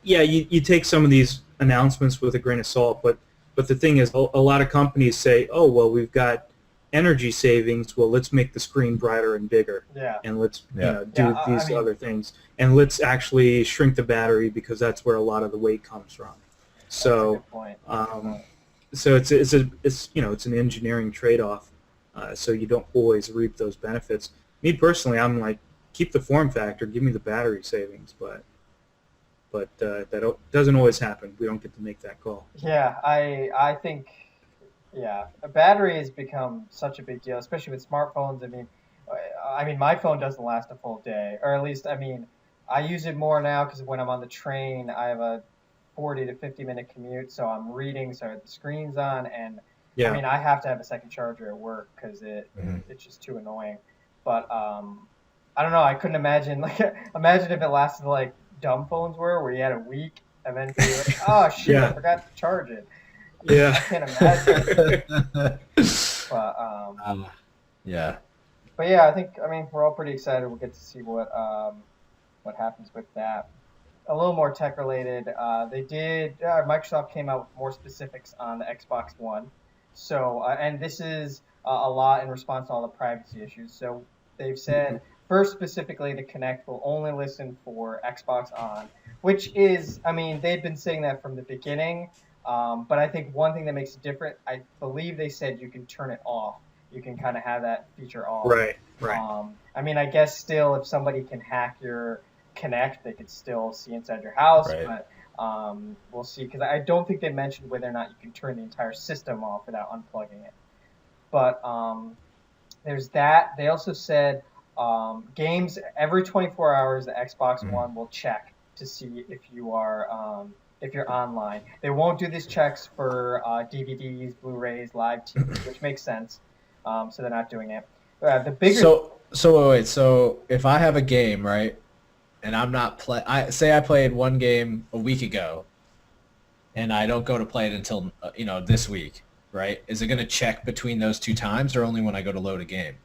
you take some of these announcements with a grain of salt, but the thing is, a lot of companies say, oh, well, we've got energy savings, well, let's make the screen brighter and bigger, Yeah. and let's do Yeah, these other things, and let's actually shrink the battery because that's where a lot of the weight comes from. That's a So, good point. so it's an engineering trade-off, so you don't always reap those benefits. Me personally, I'm like, keep the form factor, give me the battery savings, but that doesn't always happen. We don't get to make that call. Yeah, I think a battery has become such a big deal, especially with smartphones. I mean, my phone doesn't last a full day, or at least, I mean, I use it more now because when I'm on the train, I have a 40 to 50-minute commute, so I'm reading, so the screen's on, and Yeah. I mean, I have to have a second charger at work because it's just too annoying. But I don't know. I couldn't imagine imagine if it lasted like dumb phones were, where you had a week and then you're like, oh shit, Yeah. I forgot to charge it. Yeah. I can't imagine. But Yeah. but yeah, I mean we're all pretty excited. We'll get to see what happens with that. A little more tech related. Microsoft came out with more specifics on the Xbox One. So and this is a lot in response to all the privacy issues. So they've said first specifically the Kinect will only listen for Xbox On, which is, I mean, they'd been saying that from the beginning. But I think one thing that makes it different, I believe they said you can turn it off. You can kind of have that feature off. Right. I mean, I guess still if somebody can hack your Kinect, they could still see inside your house. Right. But we'll see, because I don't think they mentioned whether or not you can turn the entire system off without unplugging it. But there's that. They also said games every 24 hours, the Xbox One will check to see if you're online. They won't do these checks for DVDs, Blu-rays, live TV, which makes sense. So they're not doing it. The bigger. So wait. So if I have a game, right, and I'm not say I played one game a week ago, and I don't go to play it until this week, right? Is it going to check between those two times, or only when I go to load a game?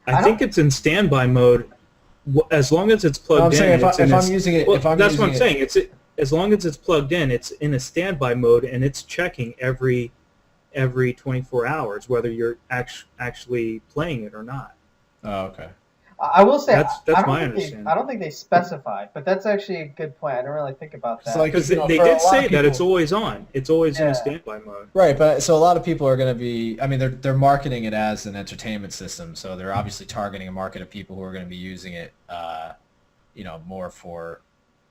I think it's in standby mode as long as it's plugged in. I'm saying if I'm using it, that's what I'm saying. It's as long as it's plugged in, it's in a standby mode, and it's checking every 24 hours whether you're actually playing it or not. Oh, okay. I will say that's my understanding. I don't think they specified, but that's actually a good point. I didn't really think about that. Because they did say that it's always on. It's always in a standby mode. Right, but so a lot of people are going to be. I mean, they're marketing it as an entertainment system, so they're obviously targeting a market of people who are going to be using it, more for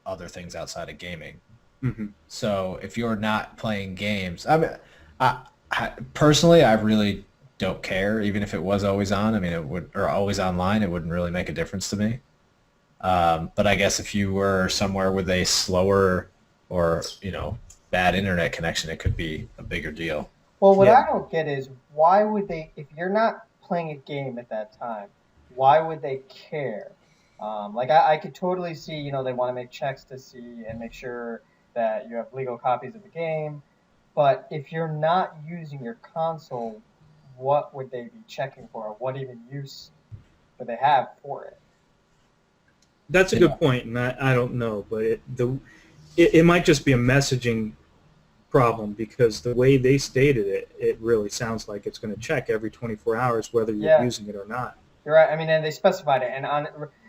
other things outside of gaming. Mm-hmm. So if you're not playing games, I mean, I personally, I really don't care, even if it was always on. I mean, or always online, it wouldn't really make a difference to me. But I guess if you were somewhere with a slower or bad internet connection, it could be a bigger deal. Well, what Yeah. I don't get is why would they, if you're not playing a game at that time, why would they care? Like I could totally see, you know, they want to make checks to see and make sure that you have legal copies of the game. But if you're not using your console, what would they be checking for? What even use would they have for it? That's a Yeah. good point, and I don't know, but it might just be a messaging problem because the way they stated it, it really sounds like it's going to check every 24 hours whether you're Yeah. using it or not. You're right. I mean, and they specified it. And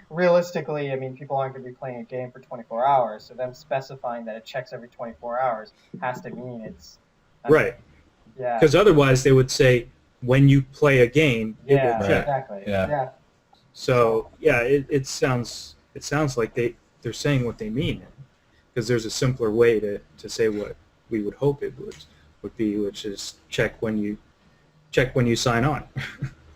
realistically, I mean, people aren't going to be playing a game for 24 hours. So them specifying that it checks every 24 hours has to mean it's Right. Yeah. Because otherwise they would say when you play a game, it Yeah. will check. Exactly. Yeah. Yeah. So yeah, it sounds like they're saying what they mean, because there's a simpler way to say what we would hope it would be, which is check when you sign on.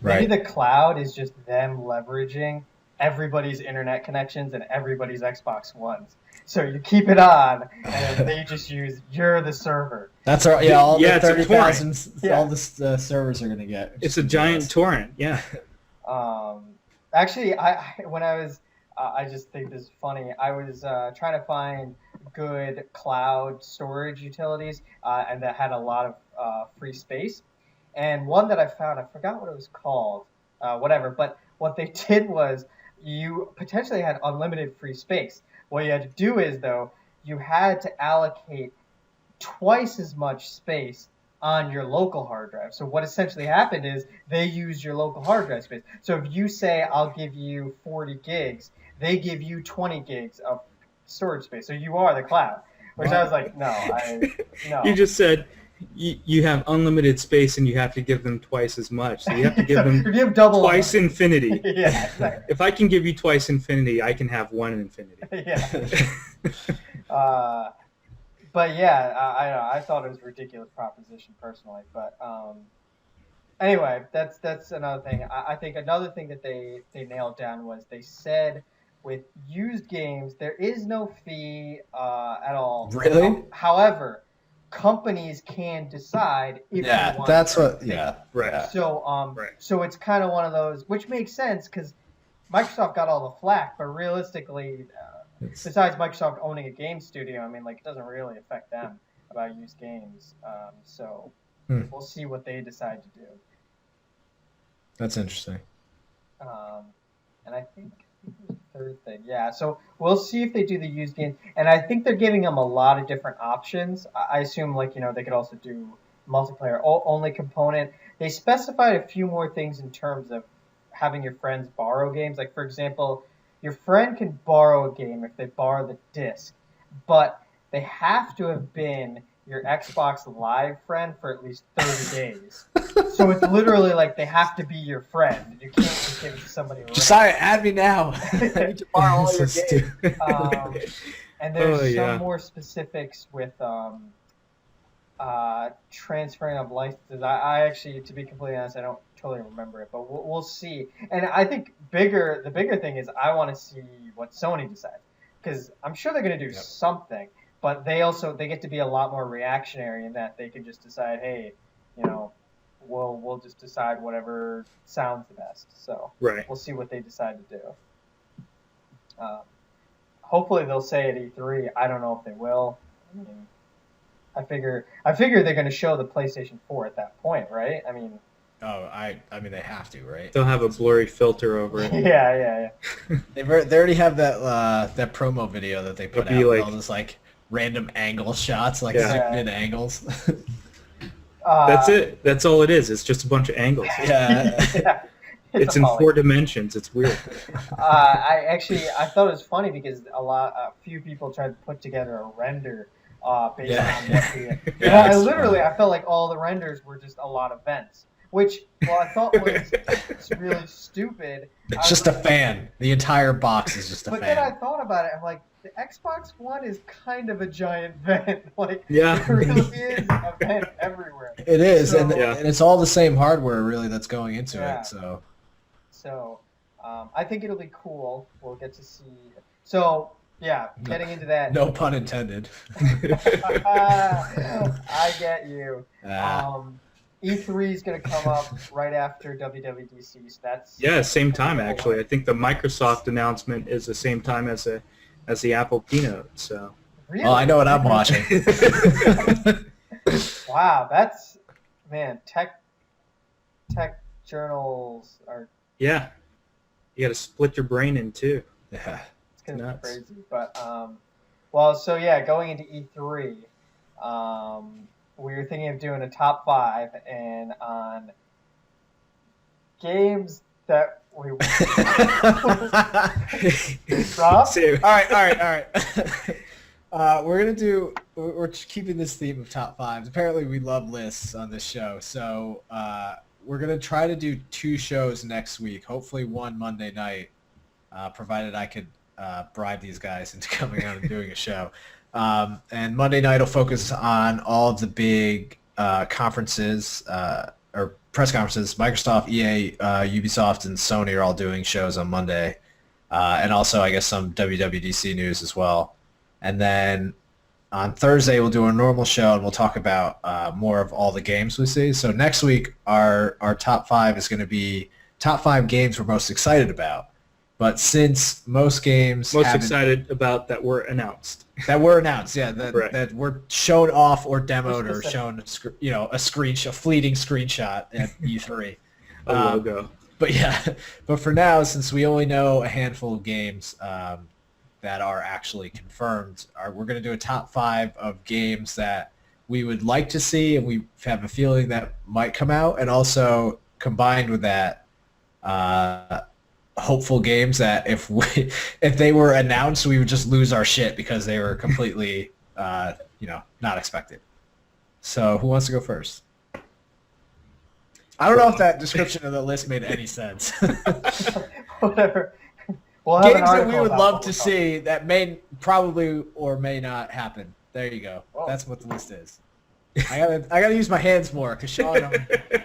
Maybe Right. the cloud is just them leveraging everybody's internet connections and everybody's Xbox Ones. So you keep it on, and they just you're the server. That's all. Yeah, all Yeah, the it's a torrent. 30,000, Yeah. all the servers are gonna get. It's a giant torrent. Yeah. Actually, when I was, I just think this is funny. I was trying to find good cloud storage utilities, and that had a lot of free space. And one that I found, I forgot what it was called, whatever. But what they did was you potentially had unlimited free space. What you had to do is, though, you had to allocate twice as much space on your local hard drive. So what essentially happened is they used your local hard drive space. So if you say, I'll give you 40 gigs, they give you 20 gigs of storage space. So you are the cloud, which I was like, no. You just said you have unlimited space and you have to give them twice as much. So you have to give So them if you have double twice infinity. Yeah, exactly. If I can give you twice infinity, I can have one infinity. Yeah. But yeah, I thought it was a ridiculous proposition personally. But anyway, that's another thing. I think another thing that they nailed down was they said with used games there is no fee at all. Really? However, companies can decide if they Yeah, want that's to what. pay. Yeah. Right. Yeah. So Right. so it's kind of one of those, which makes sense because Microsoft got all the flack, but realistically, besides Microsoft owning a game studio, I mean, like, it doesn't really affect them about used games. So we'll see what they decide to do. That's interesting. And I think the third thing, yeah. So we'll see if they do the used games, and I think they're giving them a lot of different options. I assume, like, you know, they could also do multiplayer only component. They specified a few more things in terms of having your friends borrow games. Like, for example, your friend can borrow a game if they borrow the disc, but they have to have been your Xbox Live friend for at least 30 days. So it's literally like they have to be your friend. You can't just give it to somebody random. Josiah, add me now. I need to borrow all your So games. stupid. And there's Oh, yeah. some more specifics with transferring of licenses. I actually, to be completely honest, I don't totally remember it, but we'll see. And I think the bigger thing is I want to see what Sony decides, because I'm sure they're going to do something, but they get to be a lot more reactionary in that they can just decide, hey, you know, we'll just decide whatever sounds the best. So Right. we'll see what they decide to do. Hopefully they'll say at E3. I don't know if they will. I mean, I figure they're going to show the PlayStation 4 at that point, right? I mean, I mean, they have to, right? They'll have a blurry filter over it. yeah. They already have that promo video that they put It'll be out with like- all this like random angle shots, like Yeah. zoomed in angles. That's it. That's all it is. It's just a bunch of angles. Yeah. Yeah. It's in all- 4 dimensions. It's weird. I thought it was funny because a few people tried to put together a render based Yeah. on what the. Yeah, I it's literally, funny. I felt like all the renders were just a lot of vents, which I thought was really stupid. I It's was just a like- fan. The entire box is just a But then I fan. thought about it. I'm like, the Xbox One is kind of a giant vent. Like, Yeah. there really is a vent everywhere. It is, So- and Yeah. and it's all the same hardware really that's going into Yeah. it. So So I think it'll be cool. We'll get to see. So Yeah, getting into that. No pun intended. I get you. Ah. E3 is going to come up right after WWDC, so that's Yeah, same time cool. actually. I think the Microsoft announcement is the same time as the Apple keynote. So Really? Well, I know what I'm watching. Wow, that's man. Tech journals are yeah, you got to split your brain in two. Yeah. it's gonna be Nuts. crazy. But well, so yeah, going into E3, we were thinking of doing a top 5 and on games that we. Rob? Same. All right. We're keeping this theme of top 5s. Apparently, we love lists on this show, so we're gonna try to do 2 shows next week. Hopefully, one Monday night, provided I could bribe these guys into coming out and doing a show. And Monday night will focus on all of the big conferences or press conferences. Microsoft, EA, Ubisoft, and Sony are all doing shows on Monday, and also I guess some WWDC news as well. And then on Thursday we'll do a normal show and we'll talk about more of all the games we see. So next week our top 5 is going to be top 5 games we're most excited about. But since most games Excited about that were announced. that were announced, yeah, Right. that were shown off or demoed or shown, a fleeting screenshot at E3. A logo. But yeah, but for now, since we only know a handful of games that are actually confirmed, we're going to do a top 5 of games that we would like to see and we have a feeling that might come out, and also combined with that, hopeful games that if they were announced, we would just lose our shit because they were completely, not expected. So who wants to go first? I don't know if that description of the list made any sense. Whatever. We'll have an Games that we article would about love what to we're talking see that may probably or may not happen. There you go. Whoa. That's what the list is. I gotta use my hands more because Shawn. about.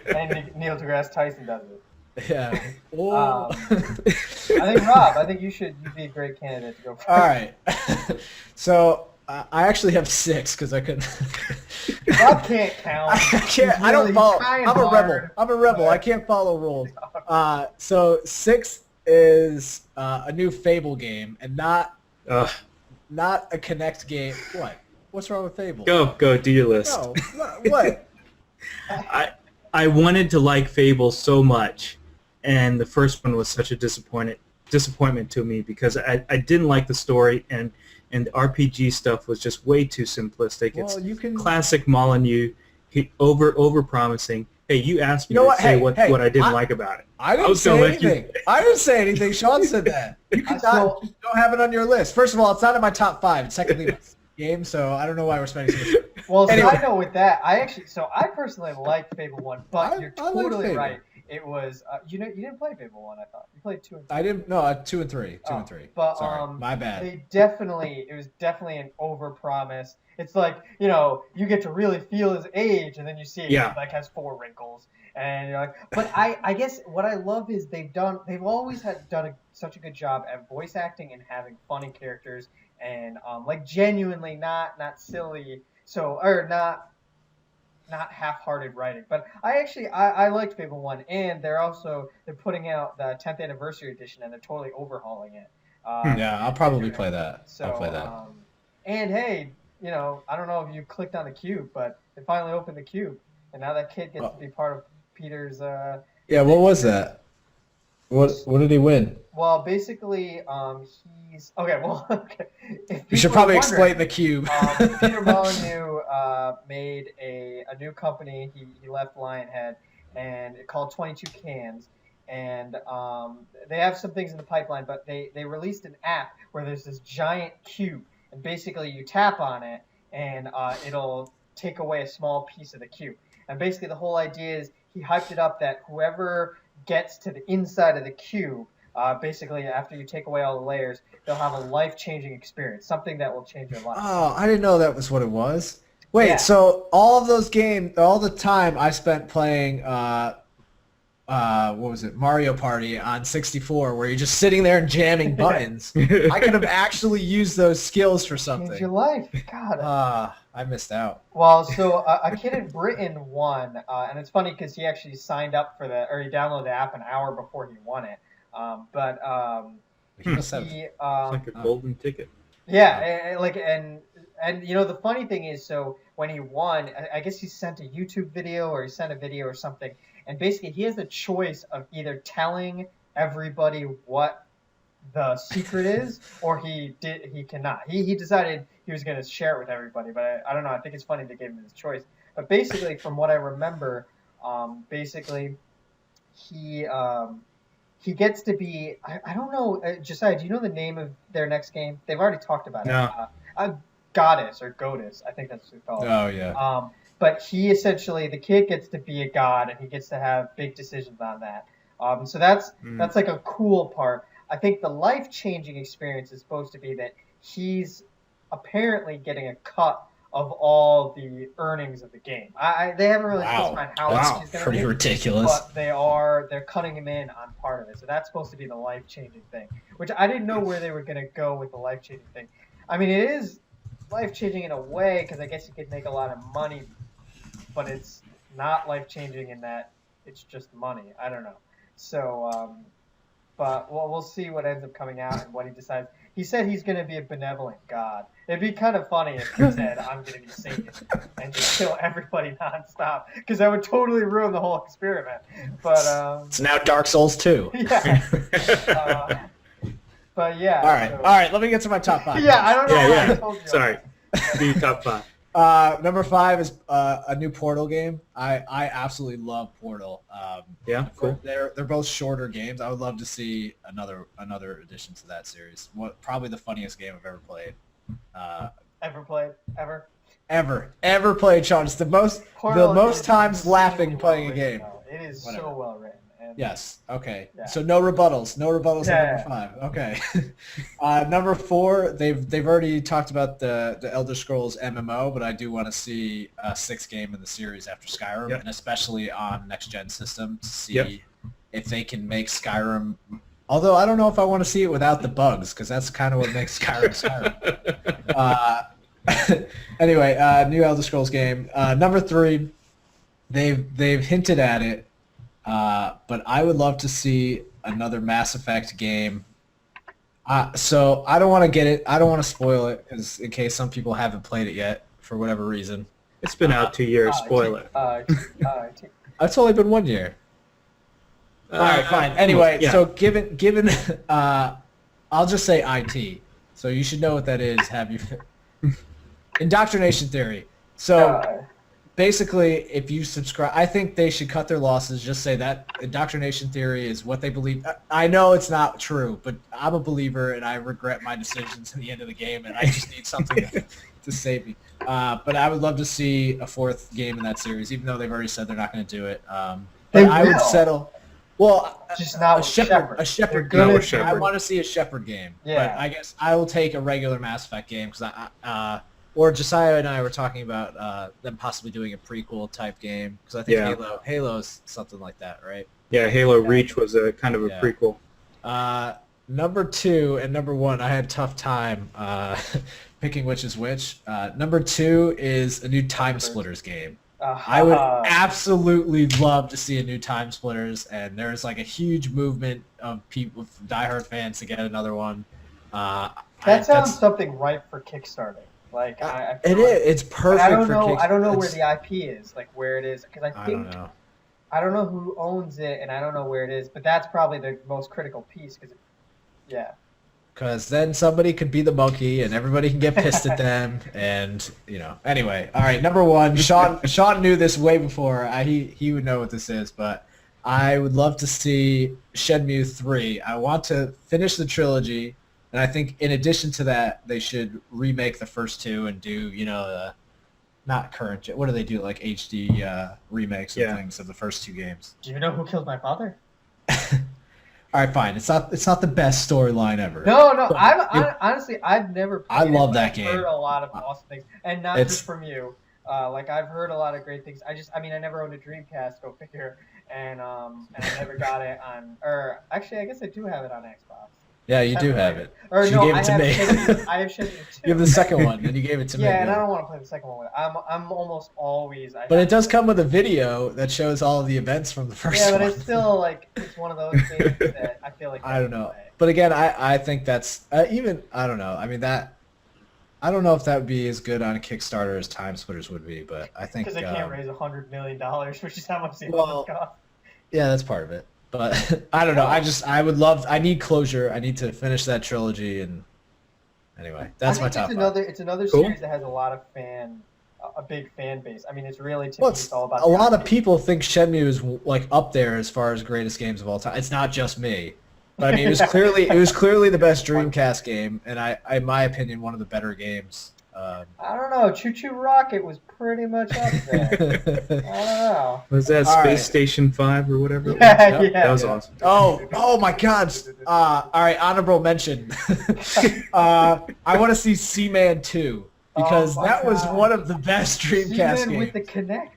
And Neil deGrasse Tyson does it. Yeah. I think Rob. I think you'd be a great candidate to go first. All right. So I actually have 6 because I couldn't. Rob can't count. I can't. I don't follow. I'm a rebel. I can't follow rules. So 6 is a new Fable game, and not a Kinect game. What? What's wrong with Fable? Go, do your list. No. What? I wanted to like Fable so much, and the first one was such a disappointment to me because I didn't like the story, and the RPG stuff was just way too simplistic. Well, It's classic Molyneux, over promising. Hey, you asked me You know to what? say Hey, what I didn't like about it. I didn't was say gonna let you- anything. I didn't say anything. Sean said that. You can So- don't have it on your list. First of all, it's not in my top 5. It's technically my game, so I don't know why we're spending so much. Well, Anyway. side note with that, I personally liked Fable 1, but you're I like totally Fable. right. It was you didn't play Fable 1, I thought. You played 2 and 3. I didn't. No, 2 and 3. 2 and 3. But Sorry, my bad. it was definitely an overpromise. It's like, you get to really feel his age, and then you see it, Yeah. he like has 4 wrinkles, and you're like. But I guess what I love is they've always done such a good job at voice acting and having funny characters, and like genuinely not silly, or not half-hearted writing. But I liked Fable 1, and they're putting out the 10th anniversary edition, and they're totally overhauling it. Yeah, I'll probably play that. So, I'll play that. And hey, I don't know if you clicked on the cube, but they finally opened the cube, and now that kid gets to be part of Peter's. Yeah, what was that? What did he win? Well, basically, he's okay. Well, okay. We should probably explain the cube. Peter Molyneux made a new company. He left Lionhead, and it called 22 Cans. And they have some things in the pipeline, but they released an app where there's this giant cube, and basically you tap on it, and it'll take away a small piece of the cube. And basically the whole idea is he hyped it up that whoever gets to the inside of the cube, basically after you take away all the layers, they'll have a life-changing experience, something that will change your life. Oh, I didn't know that was what it was. Wait, Yeah. so all of those games, all the time I spent playing what was it, Mario Party on 64, where you're just sitting there and jamming buttons. I could have actually used those skills for Changed something. your life. God. I missed out. Well, so a kid in Britain won, and it's funny because he actually signed up for he downloaded the app an hour before he won it. He must have. He, It's like a golden ticket. yeah, and you know the funny thing is, so when he won, I guess he sent a YouTube video or he sent a video or something, and basically he has the choice of either telling everybody what the secret is, or he cannot. He decided he was going to share it with everybody, but I don't know. I think it's funny they gave him this choice. But basically, from what I remember, basically he gets to be. I don't know, Josiah. Do you know the name of their next game? They've already talked about No. it. A goddess or goddess, I think that's what it's called. Oh yeah. But he essentially, the kid gets to be a god, and he gets to have big decisions on that. So that's like a cool part. I think the life-changing experience is supposed to be that he's apparently getting a cut of all the earnings of the game. They haven't really specified how much he's going to Pretty make, ridiculous. but they're cutting him in on part of it. So that's supposed to be the life-changing thing, which I didn't know where they were going to go with the life-changing thing. I mean, it is life-changing in a way because I guess you could make a lot of money, but it's not life-changing in that it's just money. I don't know. So, but we'll see what ends up coming out and what he decides. He said he's going to be a benevolent god. It'd be kind of funny if he said, I'm going to be Satan and just kill everybody nonstop, because that would totally ruin the whole experiment. But it's now Dark Souls 2. yeah. But yeah. All right. Let me get to my top 5. Yeah, I don't know. Yeah. I told you. Sorry. Do top 5. Number 5 is a new Portal game. I absolutely love Portal. Yeah, cool. They're both shorter games. I would love to see another addition to that series. Probably the funniest game I've ever played. Ever played? Ever? Ever played, Sean? It's the most Portal is times laughing insanely playing a well game. written, though. It is Whatever. so well written. And Yes. Okay. Yeah. So no rebuttals. No rebuttals Yeah. on number 5. Okay. Number 4, they've already talked about the Elder Scrolls MMO, but I do want to see a 6th game in the series after Skyrim, Yep. and especially on next gen system to see Yep. if they can make Skyrim. Although I don't know if I want to see it without the bugs, because that's kind of what makes Skyrim Skyrim. Anyway, new Elder Scrolls game. Number 3, they've hinted at it. But I would love to see another Mass Effect game. So I don't want to get it. I don't want to spoil it, because in case some people haven't played it yet for whatever reason. It's been out 2 years. Spoil it. It's only been 1 year. All right, fine. Anyway, yeah. so given, I'll just say IT. So you should know what that is. Have you? Indoctrination theory. So. Basically, if you subscribe, I think they should cut their losses. Just say that indoctrination theory is what they believe. I know it's not true, but I'm a believer, and I regret my decisions at the end of the game, and I just need something to save me. But I would love to see a 4th game in that series, even though they've already said they're not going to do it. But I would settle. Well, just not a Shepherd. A Shepherd They're game. good Shepherd. I want to see a Shepherd game. Yeah. But I guess I will take a regular Mass Effect game, because or Josiah and I were talking about them possibly doing a prequel type game, because I think Halo's something like that, right? Yeah, Halo Reach was a kind of a prequel. Number 2 and number 1, I had a tough time picking which is which. Number 2 is a new Time Splitters game. I would absolutely love to see a new Time Splitters, and there's like a huge movement of people, diehard fans, to get another one. That sounds something ripe for Kickstarting. Like it's perfect. I don't for know. Kickstarter. I don't know where the IP is, like where it is, because I think don't know. I don't know who owns it, and I don't know where it is. But that's probably the most critical piece, because Because then somebody could be the monkey, and everybody can get pissed at them, and Anyway, all right. Number 1, Sean knew this way before. He would know what this is, but I would love to see Shenmue 3. I want to finish the trilogy. And I think in addition to that, they should remake the first 2 and do, not current. What do they do, like HD remakes and things of the first 2 games? Do you know who killed my father? All right, fine. It's not the best storyline ever. No. Honestly, I've never played I love it, that I've game. heard a lot of awesome things, and not just from you. Like I've heard a lot of great things. I never owned a Dreamcast. Go figure. and I never got it on. Or actually, I guess I do have it on Xbox. Yeah, you do have it. Or You no, gave I it to have me. Shenmue. I have Shenmue 2. You have the second one, and you gave it to me. Yeah, and I don't want to play the second one with it. I'm almost always. But it does come with a video that shows all of the events from the first Yeah, one. but it's still like it's one of those games that I feel like I don't know. But again, I think that's even I don't know. I mean that I don't know if that would be as good on a Kickstarter as Time Splitters would be, but I think because they can't raise $100 million, which is how much the Well, others cost. yeah, that's part of it. But I don't know. I need closure. I need to finish that trilogy, and anyway, that's my top. It's another Cool. series that has a lot of a big fan base. I mean, it's really to Well, me, it's all about a lot of content. people think Shenmue is like up there as far as greatest games of all time. It's not just me, but I mean, it was clearly the best Dreamcast game, and in my opinion, one of the better games. I don't know. Choo Choo Rocket was pretty much up there. I don't know. Was that All Space right. Station 5 or whatever? It was? Yeah, yeah. That was awesome. Oh my God! All right, honorable mention. I want to see Seaman 2 because Oh my that was God. one of the best Dreamcast Seaman games. with the Kinect.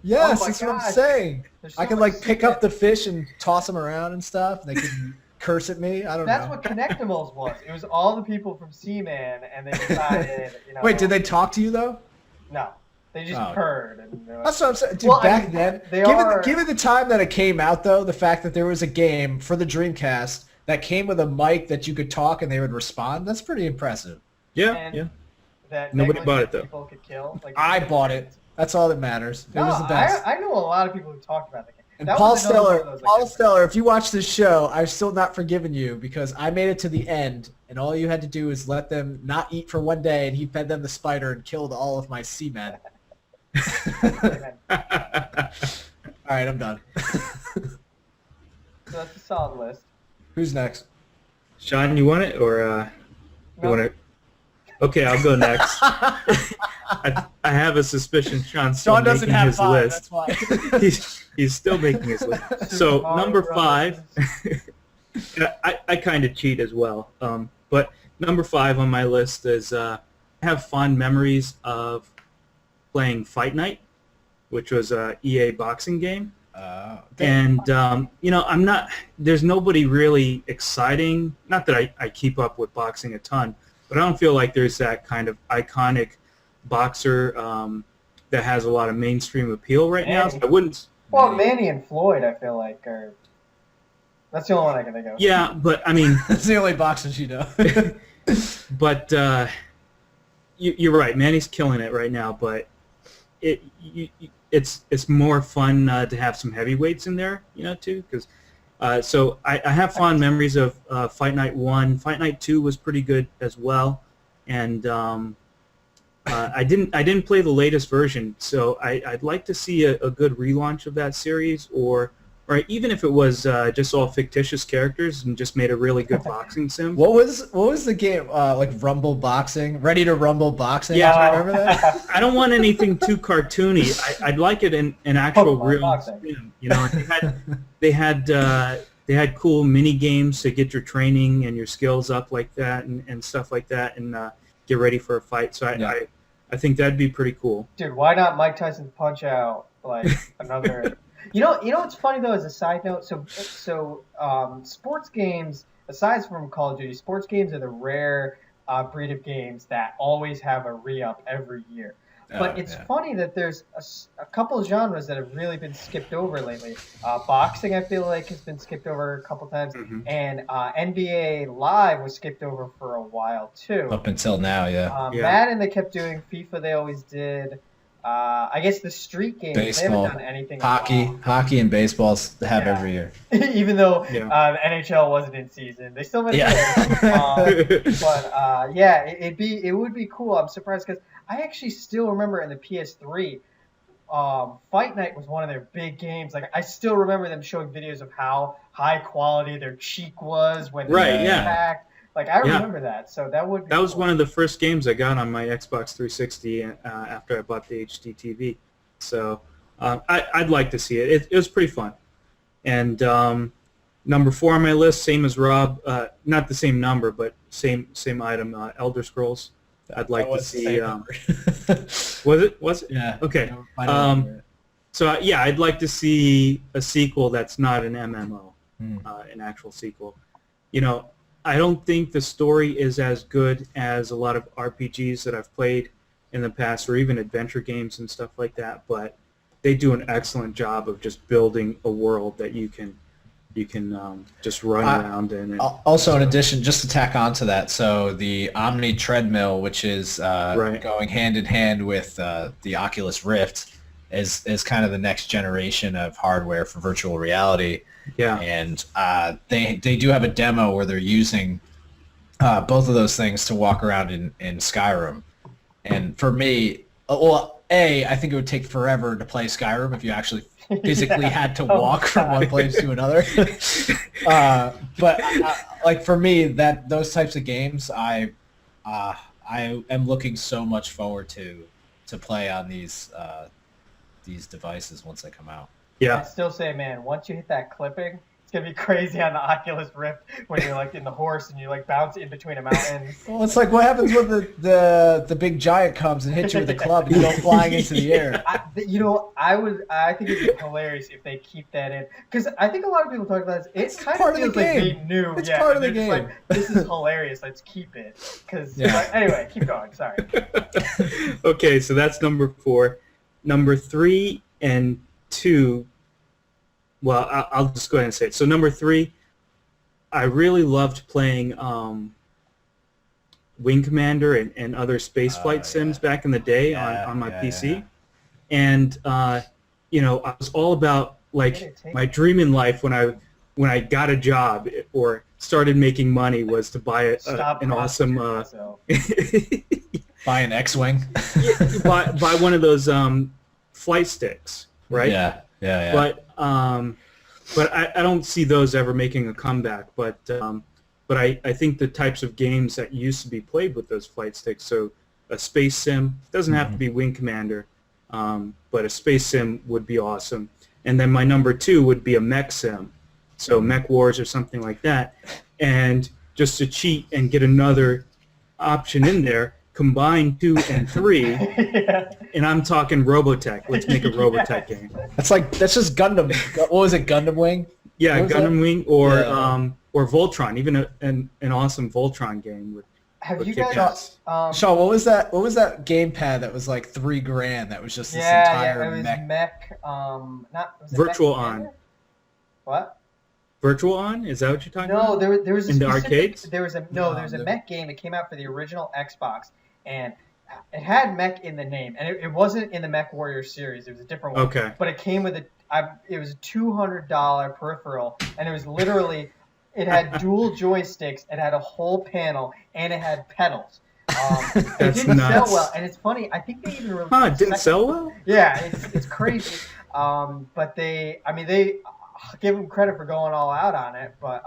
Yes, Oh my that's what I'm gosh. saying. There's so I can much like pick up the fish and toss them around and stuff. And they can curse at me. I don't That's know. what Connectimals was. It was all the people from Seaman, and they decided, Wait, did they talk to you though? No, they just Oh. purred. And they're like, That's what I'm saying. Dude, Well, I back mean, then, they given, are- given the time that it came out, though, the fact that there was a game for the Dreamcast that came with a mic that you could talk and they would respond, that's pretty impressive. Yeah, And- yeah. that Nobody negligent bought it, though. People could kill. Like, I bought it. That's all that matters. It was the best. I know a lot of people who talked about the game. And That Paul was another one Stellar, of those, Paul Stellar, if you watch this show, I've still not forgiven you because I made it to the end, and all you had to do is let them not eat for one day, and he fed them the spider and killed all of my seamen. All right, I'm done. So that's a solid list. Who's next? Sean, you want it or you No. want it? Okay, I'll go next. I have a suspicion Sean's still Sean doesn't making have his five. list. That's why. He's still making his list. So Mario number Brothers. 5, I kind of cheat as well. But number 5 on my list is I have fond memories of playing Fight Night, which was a EA boxing game. And I'm not. There's nobody really exciting. Not that I keep up with boxing a ton, but I don't feel like there's that kind of iconic boxer that has a lot of mainstream appeal right now. So I wouldn't. Well, Manny and Floyd, I feel like, are. That's the only one I can think of. Yeah, but I mean, That's the only boxers you know. but you're right. Manny's killing it right now, but it's more fun to have some heavyweights in there, too. Because so I have fond memories of Fight Night 1. Fight Night 2 was pretty good as well, and I didn't play the latest version. So I'd like to see a good relaunch of that series, or even if it was just all fictitious characters and just made a really good boxing sim. What was the game like Rumble Boxing? Ready to Rumble Boxing? Yeah. Do you remember that? I don't want anything too cartoony. I'd like it in actual Pokemon real boxing. sim. They had cool mini games to get your training and your skills up like that and stuff like that, and get ready for a fight. So I think that'd be pretty cool. Dude, why not Mike Tyson's Punch Out? Like another. You know what's funny though, as a side note. So sports games, aside from Call of Duty, sports games are the rare breed of games that always have a re-up every year. But it's funny that there's a couple of genres that have really been skipped over lately. Boxing, I feel like, has been skipped over a couple times, and NBA Live was skipped over for a while too. Up until now, yeah. Madden, they kept doing. FIFA, they always did. I guess the street games, Baseball, they haven't done anything. in a while. hockey, and baseballs have every year. Even though Yeah. the NHL wasn't in season, they still made Yeah. it. But it would be cool. I'm surprised because I actually still remember in the PS3, Fight Night was one of their big games. Like I still remember them showing videos of how high quality their cheek was when they Right, were yeah. packed. Like I remember that. So that would be That was cool. one of the first games I got on my Xbox 360 after I bought the HD TV. So I'd like to see it. It was pretty fun. And number 4 on my list, same as Rob. Not the same number, but same item. Elder Scrolls. I'd like to see. Was it? Yeah. Okay. I don't remember it. So yeah, I'd like to see a sequel that's not an MMO, an actual sequel. You know, I don't think the story is as good as a lot of RPGs that I've played in the past, or even adventure games and stuff like that. But they do an excellent job of just building a world that you can just run around in. And also, in addition, just to tack on to that, so the Omni treadmill, which is going hand in hand with the Oculus Rift, is kind of the next generation of hardware for virtual reality. Yeah, and they do have a demo where they're using both of those things to walk around in Skyrim. And for me, well, I think it would take forever to play Skyrim if you actually physically had to walk from one place to another. But like for me, those types of games, I am looking so much forward to play on these devices once they come out. Yeah. I still say, man, once you hit that clipping, it's gonna be crazy on the Oculus Rift when you're like in the horse and you like bounce in between a mountain. Well, it's like what happens when the big giant comes and hits you with a club and you go flying into the air. I think it'd be hilarious if they keep that in, because I think a lot of people talk about this. It kind of feels like they knew. It's part of the game. Like, this is hilarious. Let's keep it. Because anyway, keep going. Sorry. Okay, so that's number 4. Number 3 and 2. Well, I'll just go ahead and say it. So number 3, I really loved playing Wing Commander and other spaceflight sims back in the day on my PC. Yeah. And you know, I was all about like my dream in life when I got a job or started making money was to buy an awesome buy an X-wing. buy one of those flight sticks, right? Yeah. But I don't see those ever making a comeback. But I think the types of games that used to be played with those flight sticks, so a space sim, doesn't have to be Wing Commander, but a space sim would be awesome. And then my number 2 would be a mech sim, so Mech Wars or something like that. And just to cheat and get another option in there, combine 2 and 3, and I'm talking Robotech. Let's make a Robotech game. That's just Gundam. What was it, Gundam Wing? Yeah, Gundam Wing or Voltron. Even an awesome Voltron game Have you guys? Shawn, what was that gamepad that was like $3,000? That was just this entire it was mech. Virtual On. What? Virtual On? Is that what you're talking about? No, there was a in the arcades. There's a mech game that came out for the original Xbox, and it had mech in the name, and it wasn't in the Mech Warrior series. It was a different one. Okay. But it came with it was a $200 peripheral, and it was literally, it had dual joysticks, it had a whole panel, and it had pedals. It didn't sell well, and it's funny. I think they even released. It didn't sell well? Yeah, it's crazy. But they give them credit for going all out on it, but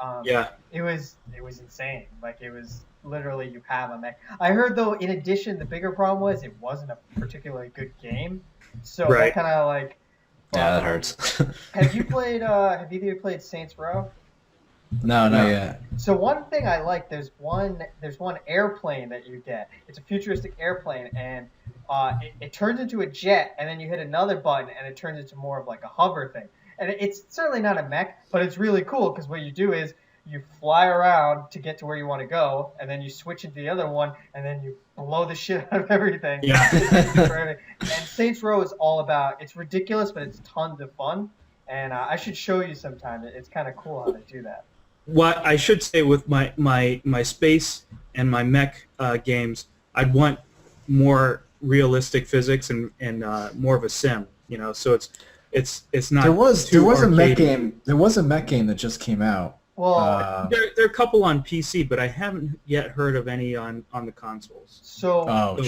it was insane. Like, it was literally, you have a mech. I heard though, in addition, the bigger problem was it wasn't a particularly good game, so that kind of like. That hurts. Have you either played Saints Row? No, not yet. So one thing I like, there's one airplane that you get. It's a futuristic airplane, and it turns into a jet, and then you hit another button, and it turns into more of like a hover thing. And it's certainly not a mech, but it's really cool because what you do is you fly around to get to where you want to go, and then you switch into the other one, and then you blow the shit out of everything. Yeah. And Saints Row is all about, it's ridiculous, but it's tons of fun. And I should show you sometime. It's kind of cool how they do that. What I should say with my space and my mech games, I'd want more realistic physics and more of a sim. You know, so it's not. There was a mech arcade-y. game. There was a mech game that just came out. Well, there are a couple on PC, but I haven't yet heard of any on the consoles. So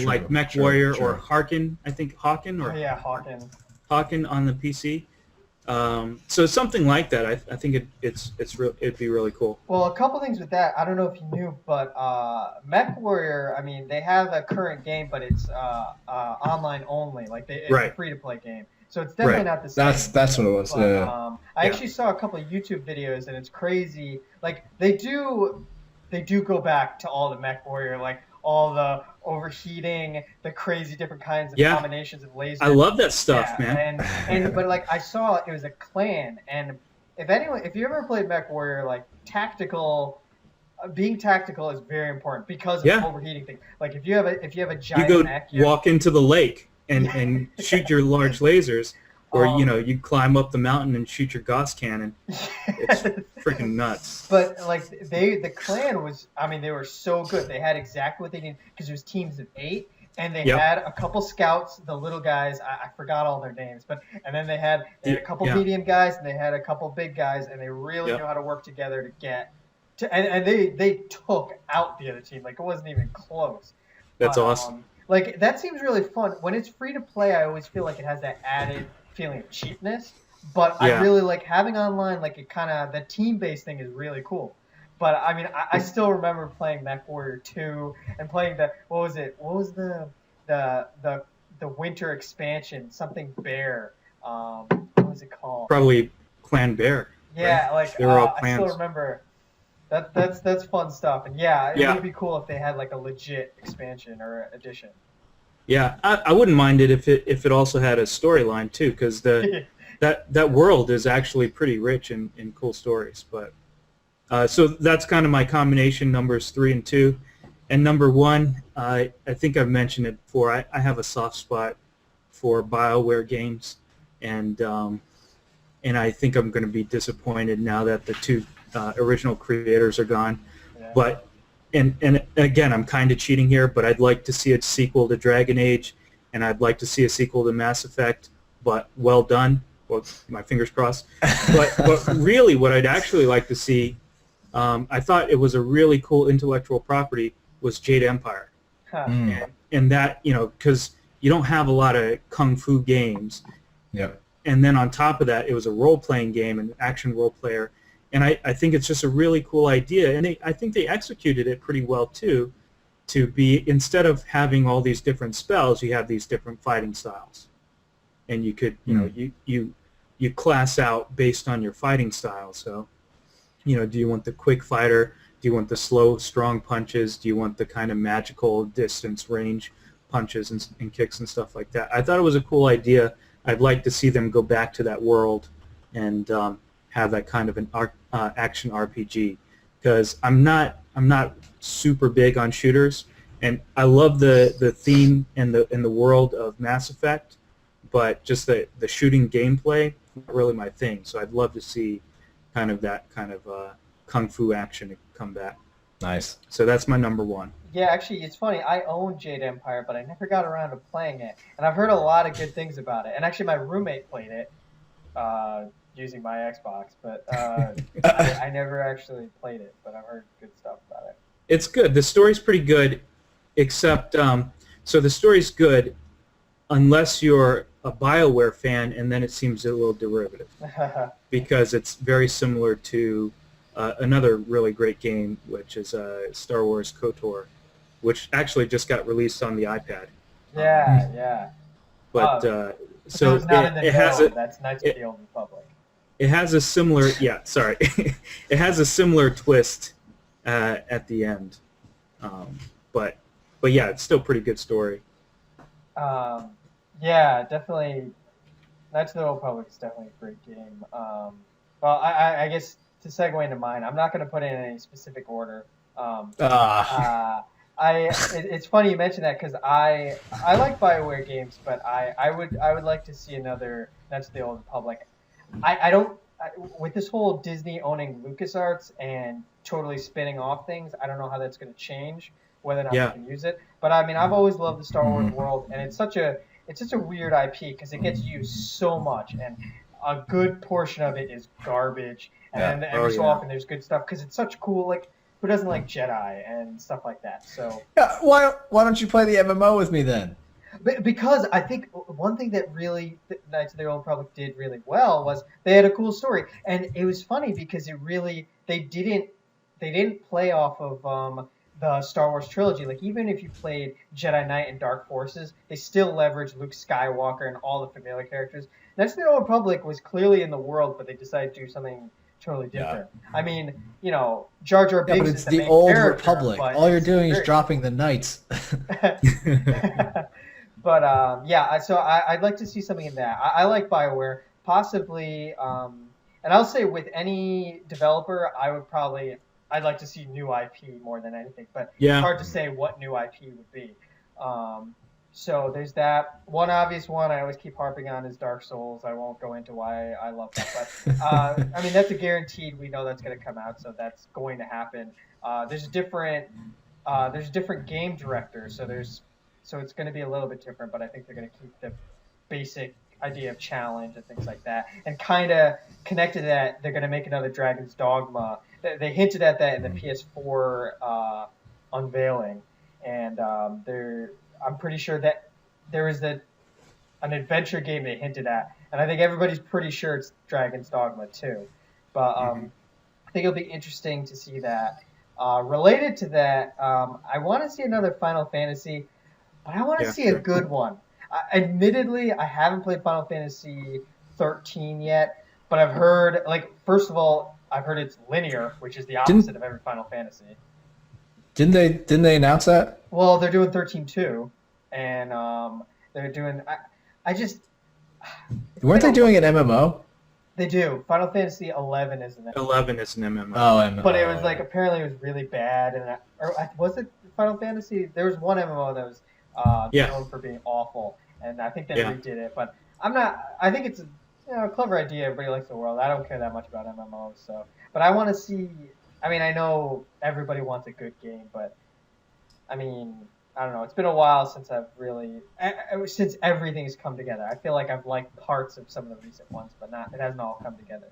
like Mech Warrior or Harkin, I think Hawken or Hawken on the PC. So something like that, I think it'd be really cool. Well, a couple things with that. I don't know if you knew, but Mech Warrior, I mean, they have a current game, but it's online only. Like it's a free-to-play game. So it's definitely not the same. That's what it was. But, I actually saw a couple of YouTube videos, and it's crazy. Like they do go back to all the Mech Warrior, like all the overheating, the crazy different kinds of Yeah. combinations of lasers. I love that stuff, Yeah, man. and but like I saw it was a clan, and if you ever played Mech Warrior, like being tactical is very important because of Yeah. overheating things. Like if you have a You giant go mech, walk into the lake Yeah. and shoot your large lasers, or Um, you climb up the mountain and shoot your Gauss cannon. It's freaking nuts. But like the clan was, I mean, they were so good. They had exactly what they needed because it was teams of 8, and they Yep. had a couple scouts, the little guys. I forgot all their names, and then they had a couple Yeah. medium guys, and they had a couple big guys, and they really Yep. knew how to work together to get to, and they took out the other team. Like it wasn't even close. That's But, awesome. Like that seems really fun. When it's free to play, I always feel like it has that added feeling of cheapness. But I Yeah. really like having online. Like it kind of the team based thing is really cool. But I mean, I still remember playing Mech Warrior 2 and playing what was it? What was the winter expansion? Something Bear. What was it called? Probably Clan Bear. Yeah, right? like They were all I still clans. remember. That's fun stuff. And yeah, it Yeah. would be cool if they had like a legit expansion or addition. Yeah, I wouldn't mind it if it also had a storyline too, because that world is actually pretty rich in cool stories. But so that's kind of my combination numbers 3 and 2, and number 1. I think I've mentioned it before. I have a soft spot for BioWare games, and I think I'm going to be disappointed now that the 2 original creators are gone. Yeah. But and again, I'm kind of cheating here, but I'd like to see a sequel to Dragon Age, and I'd like to see a sequel to Mass Effect, but well done. Well, my fingers crossed. But really, what I'd actually like to see, I thought it was a really cool intellectual property, was Jade Empire. Huh. And that, because you don't have a lot of kung fu games. Yep. And then on top of that, it was a role-playing game, an action role-player. And I think it's just a really cool idea, and I think they executed it pretty well too. To be, instead of having all these different spells, you have these different fighting styles, and you could, you class out based on your fighting style. So, do you want the quick fighter? Do you want the slow, strong punches? Do you want the kind of magical distance range punches and kicks and stuff like that? I thought it was a cool idea. I'd like to see them go back to that world and have that kind of an action RPG, because I'm not super big on shooters, and I love the theme and the world of Mass Effect, but just the shooting gameplay, not really my thing. So I'd love to see that kind of kung fu action come back. Nice. So that's my number 1. Yeah, actually, it's funny. I own Jade Empire, but I never got around to playing it, and I've heard a lot of good things about it. And actually, my roommate played it using my Xbox, but I never actually played it. But I've heard good stuff about it. It's good. The story's pretty good, except so the story's good unless you're a BioWare fan, and then it seems a little derivative because it's very similar to another really great game, which is Star Wars KOTOR, which actually just got released on the iPad. Yeah. But so it's not in the it has that's Knights of the Old Republic. It has a similar it has a similar twist at the end, but yeah, it's still a pretty good story. Yeah, definitely. Knights of the Old Republic is definitely a great game. Well, I guess to segue into mine, I'm not going to put it in any specific order. It's funny you mentioned that because I like BioWare games, but I would like to see another Knights of the Old Republic. With this whole Disney owning LucasArts and totally spinning off things, I don't know how that's going to change, whether or not we can use it. But I mean, I've always loved the Star Wars world, and it's such a weird IP because it gets used so much, and a good portion of it is garbage, and then every so often there's good stuff because it's such cool. Like, who doesn't like Jedi and stuff like that? So yeah, why don't you play the MMO with me then? Because I think one thing that really Knights of the Old Republic did really well was they had a cool story, and it was funny because they didn't play off of the Star Wars trilogy. Like, even if you played Jedi Knight and Dark Forces, they still leveraged Luke Skywalker and all the familiar characters. Knights of the Old Republic was clearly in the world, but they decided to do something totally Yeah. different. I mean, Jar Jar Yeah, Binks but is it's the the main old character, Republic. but All you're it's doing is very dropping the knights. But so I'd like to see something in that. I like BioWare, possibly, and I'll say with any developer, I'd like to see new IP more than anything. But it's Yeah. hard to say what new IP would be. Um, so there's that. One obvious one I always keep harping on is Dark Souls. I won't go into why I love that, but I mean that's a guaranteed. We know that's going to come out, so that's going to happen. There's different game directors, so it's going to be a little bit different, but I think they're going to keep the basic idea of challenge and things like that. And kind of connected to that, they're going to make another Dragon's Dogma. They hinted at that in the PS4 unveiling, and I'm pretty sure that there is an adventure game they hinted at, and I think everybody's pretty sure it's Dragon's Dogma too. But I think it'll be interesting to see that. Related to that, I want to see another Final Fantasy, but I want to see a good one. Admittedly, I haven't played Final Fantasy 13 yet, but I've heard, first of all, I've heard it's linear, which is the opposite of every Final Fantasy. Didn't they announce that? Well, they're doing 13 too, and they're doing. I just Weren't they doing an MMO? They do. Final Fantasy 11 is an MMO. 11 is an MMO. Oh, MMO. But it was apparently it was really bad, or was it Final Fantasy? There was one MMO that was known for being awful, and I think they redid it. But I'm not. I think it's a clever idea. Everybody likes the world. I don't care that much about MMOs. So, but I want to see. I mean, I know everybody wants a good game, but I mean, I don't know. It's been a while since I've really since everything's come together. I feel like I've liked parts of some of the recent ones, but it hasn't all come together.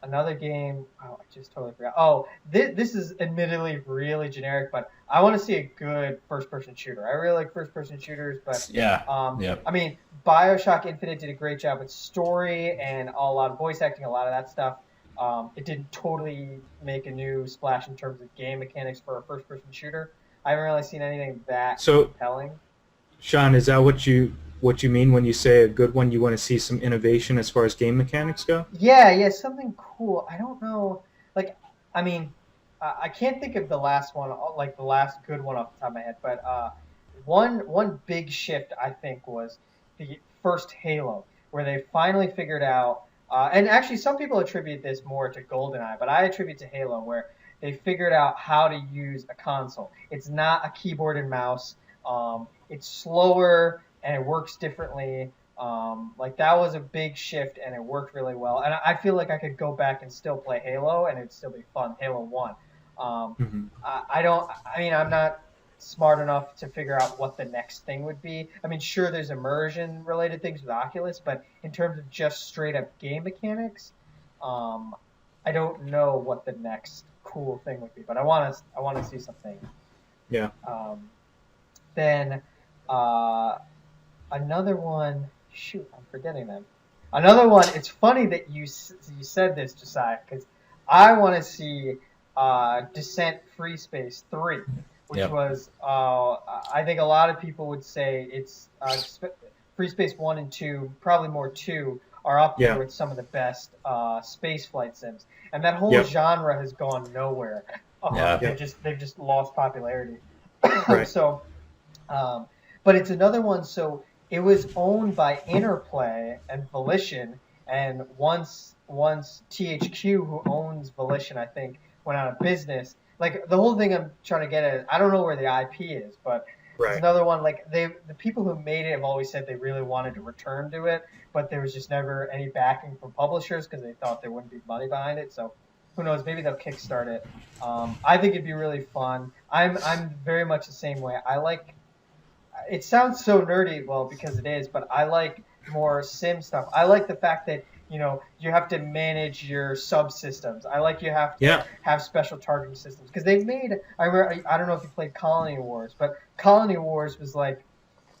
Another game. Oh, I just totally forgot. Oh, this is admittedly really generic, but I want to see a good first-person shooter. I really like first-person shooters, but I mean, BioShock Infinite did a great job with story and a lot of voice acting, a lot of that stuff. It didn't totally make a new splash in terms of game mechanics for a first-person shooter. I haven't really seen anything that compelling. Shawn, is that what you mean when you say a good one? You want to see some innovation as far as game mechanics go? Yeah, something cool. I don't know. I mean, I can't think of the last one, like the last good one off the top of my head. But one big shift I think was the first Halo, where they finally figured out. And actually, some people attribute this more to GoldenEye, but I attribute to Halo, where they figured out how to use a console. It's not a keyboard and mouse. It's slower and it works differently. That was a big shift and it worked really well. And I feel like I could go back and still play Halo and it'd still be fun. Halo 1. I'm not smart enough to figure out what the next thing would be. I mean, sure, there's immersion related things with Oculus, but in terms of just straight up game mechanics, I don't know what the next cool thing would be, but I want to see something. Yeah. Then another one. Shoot, I'm forgetting them. Another one. It's funny that you said this, Josiah, because I want to see Descent Free Space 3, which was I think a lot of people would say it's Free Space 1 and 2, probably more 2, are up there with some of the best space flight sims, and that whole genre has gone nowhere. They've just lost popularity. Right. So, but it's another one. So it was owned by Interplay and Volition, and once THQ, who owns Volition, I think, went out of business. Like the whole thing I'm trying to get at, I don't know where the IP is, but it's another one. Like the people who made it have always said they really wanted to return to it, but there was just never any backing from publishers because they thought there wouldn't be money behind it. So who knows? Maybe they'll kickstart it. I think it'd be really fun. I'm very much the same way. I like. It sounds so nerdy, well, because it is, but I like more sim stuff. I like the fact that you have to manage your subsystems. I like you have to have special targeting systems because they've made. I don't know if you played Colony Wars, but Colony Wars was like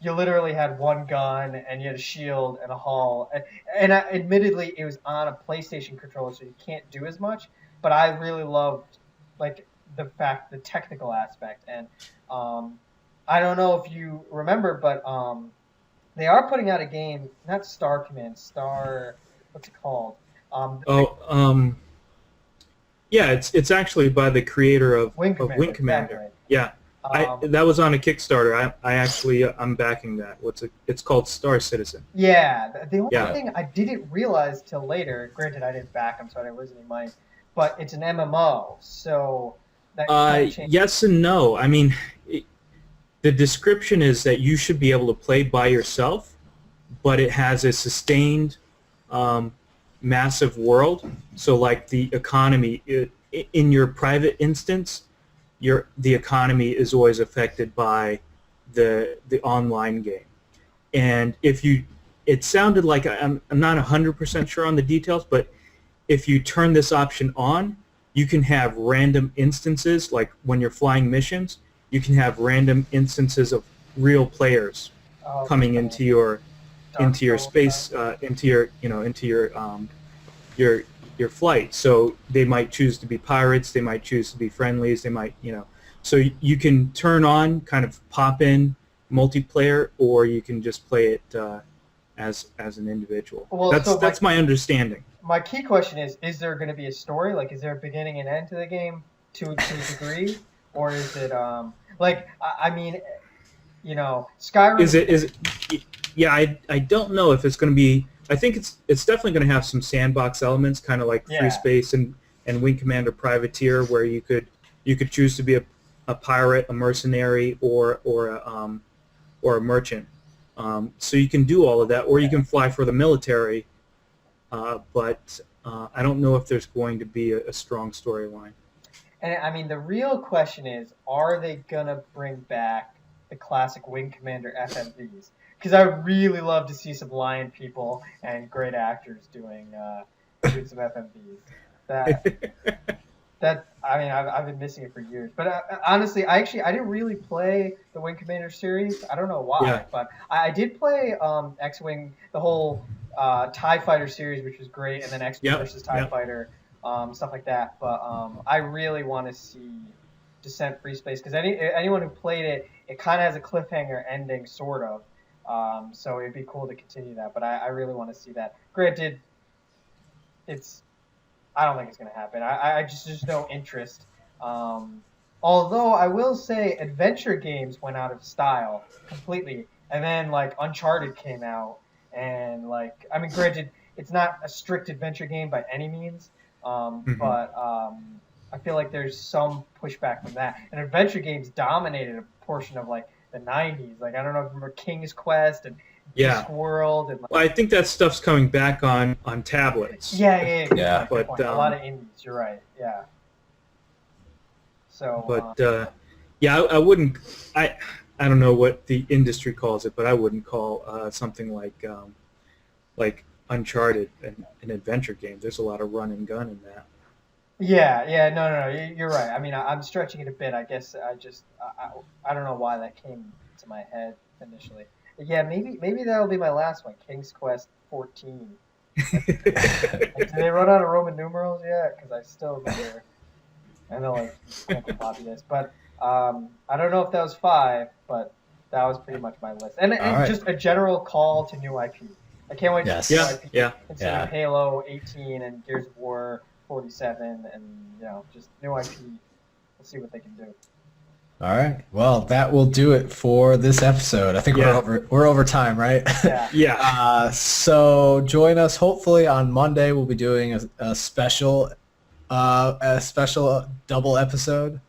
you literally had one gun and you had a shield and a hull. And admittedly, it was on a PlayStation controller, so you can't do as much. But I really loved the technical aspect. And I don't know if you remember, but they are putting out a game, not Star Command, what's it called? Oh, yeah, it's actually by the creator of Wing Wing Commander. exactly. Yeah, that was on a Kickstarter. I actually I'm backing that. It's called Star Citizen. Yeah, the only Yeah. thing I didn't realize till later, granted I didn't back him, so I didn't lose any money, but it's an MMO, so that kind of changes. Yes and no. I mean, the description is that you should be able to play by yourself, but it has a sustained, massive world. So, like the economy, in your private instance, the economy is always affected by the online game. And it sounded like I'm not 100% sure on the details, but if you turn this option on, you can have random instances, like when you're flying missions, you can have random instances of real players coming into your space, into your flight. So they might choose to be pirates, they might choose to be friendlies, they might, so you can turn on, kind of pop in multiplayer, or you can just play it as an individual. Well, that's my understanding. My key question is there going to be a story? Like, is there a beginning and end to the game to a degree? Or is it, Skyrim... Is it? Yeah, I don't know if it's going to be... I think it's definitely going to have some sandbox elements, kind of like Free Space and Wing Commander Privateer, where you could choose to be a pirate, a mercenary, or a merchant. So you can do all of that, or you can fly for the military, but I don't know if there's going to be a strong storyline. And I mean, the real question is, are they going to bring back the classic Wing Commander FMVs? Because I would really love to see some lion people and great actors doing some FMVs. I've been missing it for years. But honestly, I didn't really play the Wing Commander series. I don't know why, but I did play X-Wing, the whole TIE Fighter series, which was great, and then X-Wing versus TIE Fighter, stuff like that. But I really want to see Descent Free Space, because anyone who played it, it kind of has a cliffhanger ending, sort of. So it'd be cool to continue that. But I really want to see that. Granted, I don't think it's going to happen. I just no interest. Although I will say adventure games went out of style completely. And then, like, Uncharted came out. And, like, I mean, granted, it's not a strict adventure game by any means. But I feel like there's some pushback from that. And adventure games dominated a portion of, like, the 90s. Like, I don't know if you remember King's Quest and Discworld. And, like, well, I think that stuff's coming back on tablets. Yeah. But a lot of indies. You're right. Yeah. So. But I wouldn't. I don't know what the industry calls it, but I wouldn't call something like Uncharted an adventure game. There's a lot of run and gun in that. Yeah, no, you're right. I mean, I'm stretching it a bit. I guess I don't know why that came to my head initially. Yeah, maybe that'll be my last one, King's Quest 14. Did they run out of Roman numerals yet? Because I still remember. I know, like, Uncle Bobby is, but I don't know if that was 5, but that was pretty much my list. And just a general call to new IP. I can't wait to see new IP. Considering Halo 18 and Gears of War 47, and just new IP. We'll see what they can do. All right. Well, that will do it for this episode. I think we're over time, right? Yeah. So join us hopefully on Monday. We'll be doing a special double episode.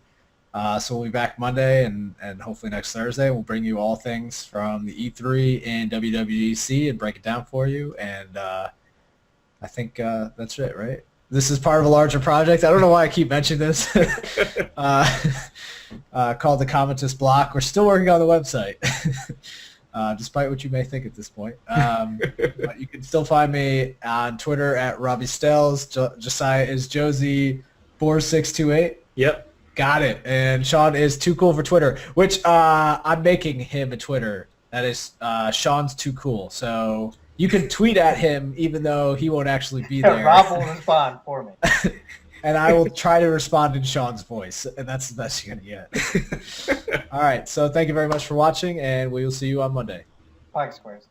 So we'll be back Monday and hopefully next Thursday. We'll bring you all things from the E3 and WWDC and break it down for you. And I think that's it, right? This is part of a larger project. I don't know why I keep mentioning this. Called the Commentist Block. We're still working on the website, despite what you may think at this point. But you can still find me on Twitter at Robbie Stells. Josiah is Josie4628. Yep. Got it. And Shawn is Too Cool for Twitter, which I'm making him a Twitter. That is Shawn's Too Cool. So you can tweet at him even though he won't actually be there. Rob will respond for me. And I will try to respond in Shawn's voice, and that's the best you're going to get. All right, so thank you very much for watching, and we will see you on Monday. Pike Squares.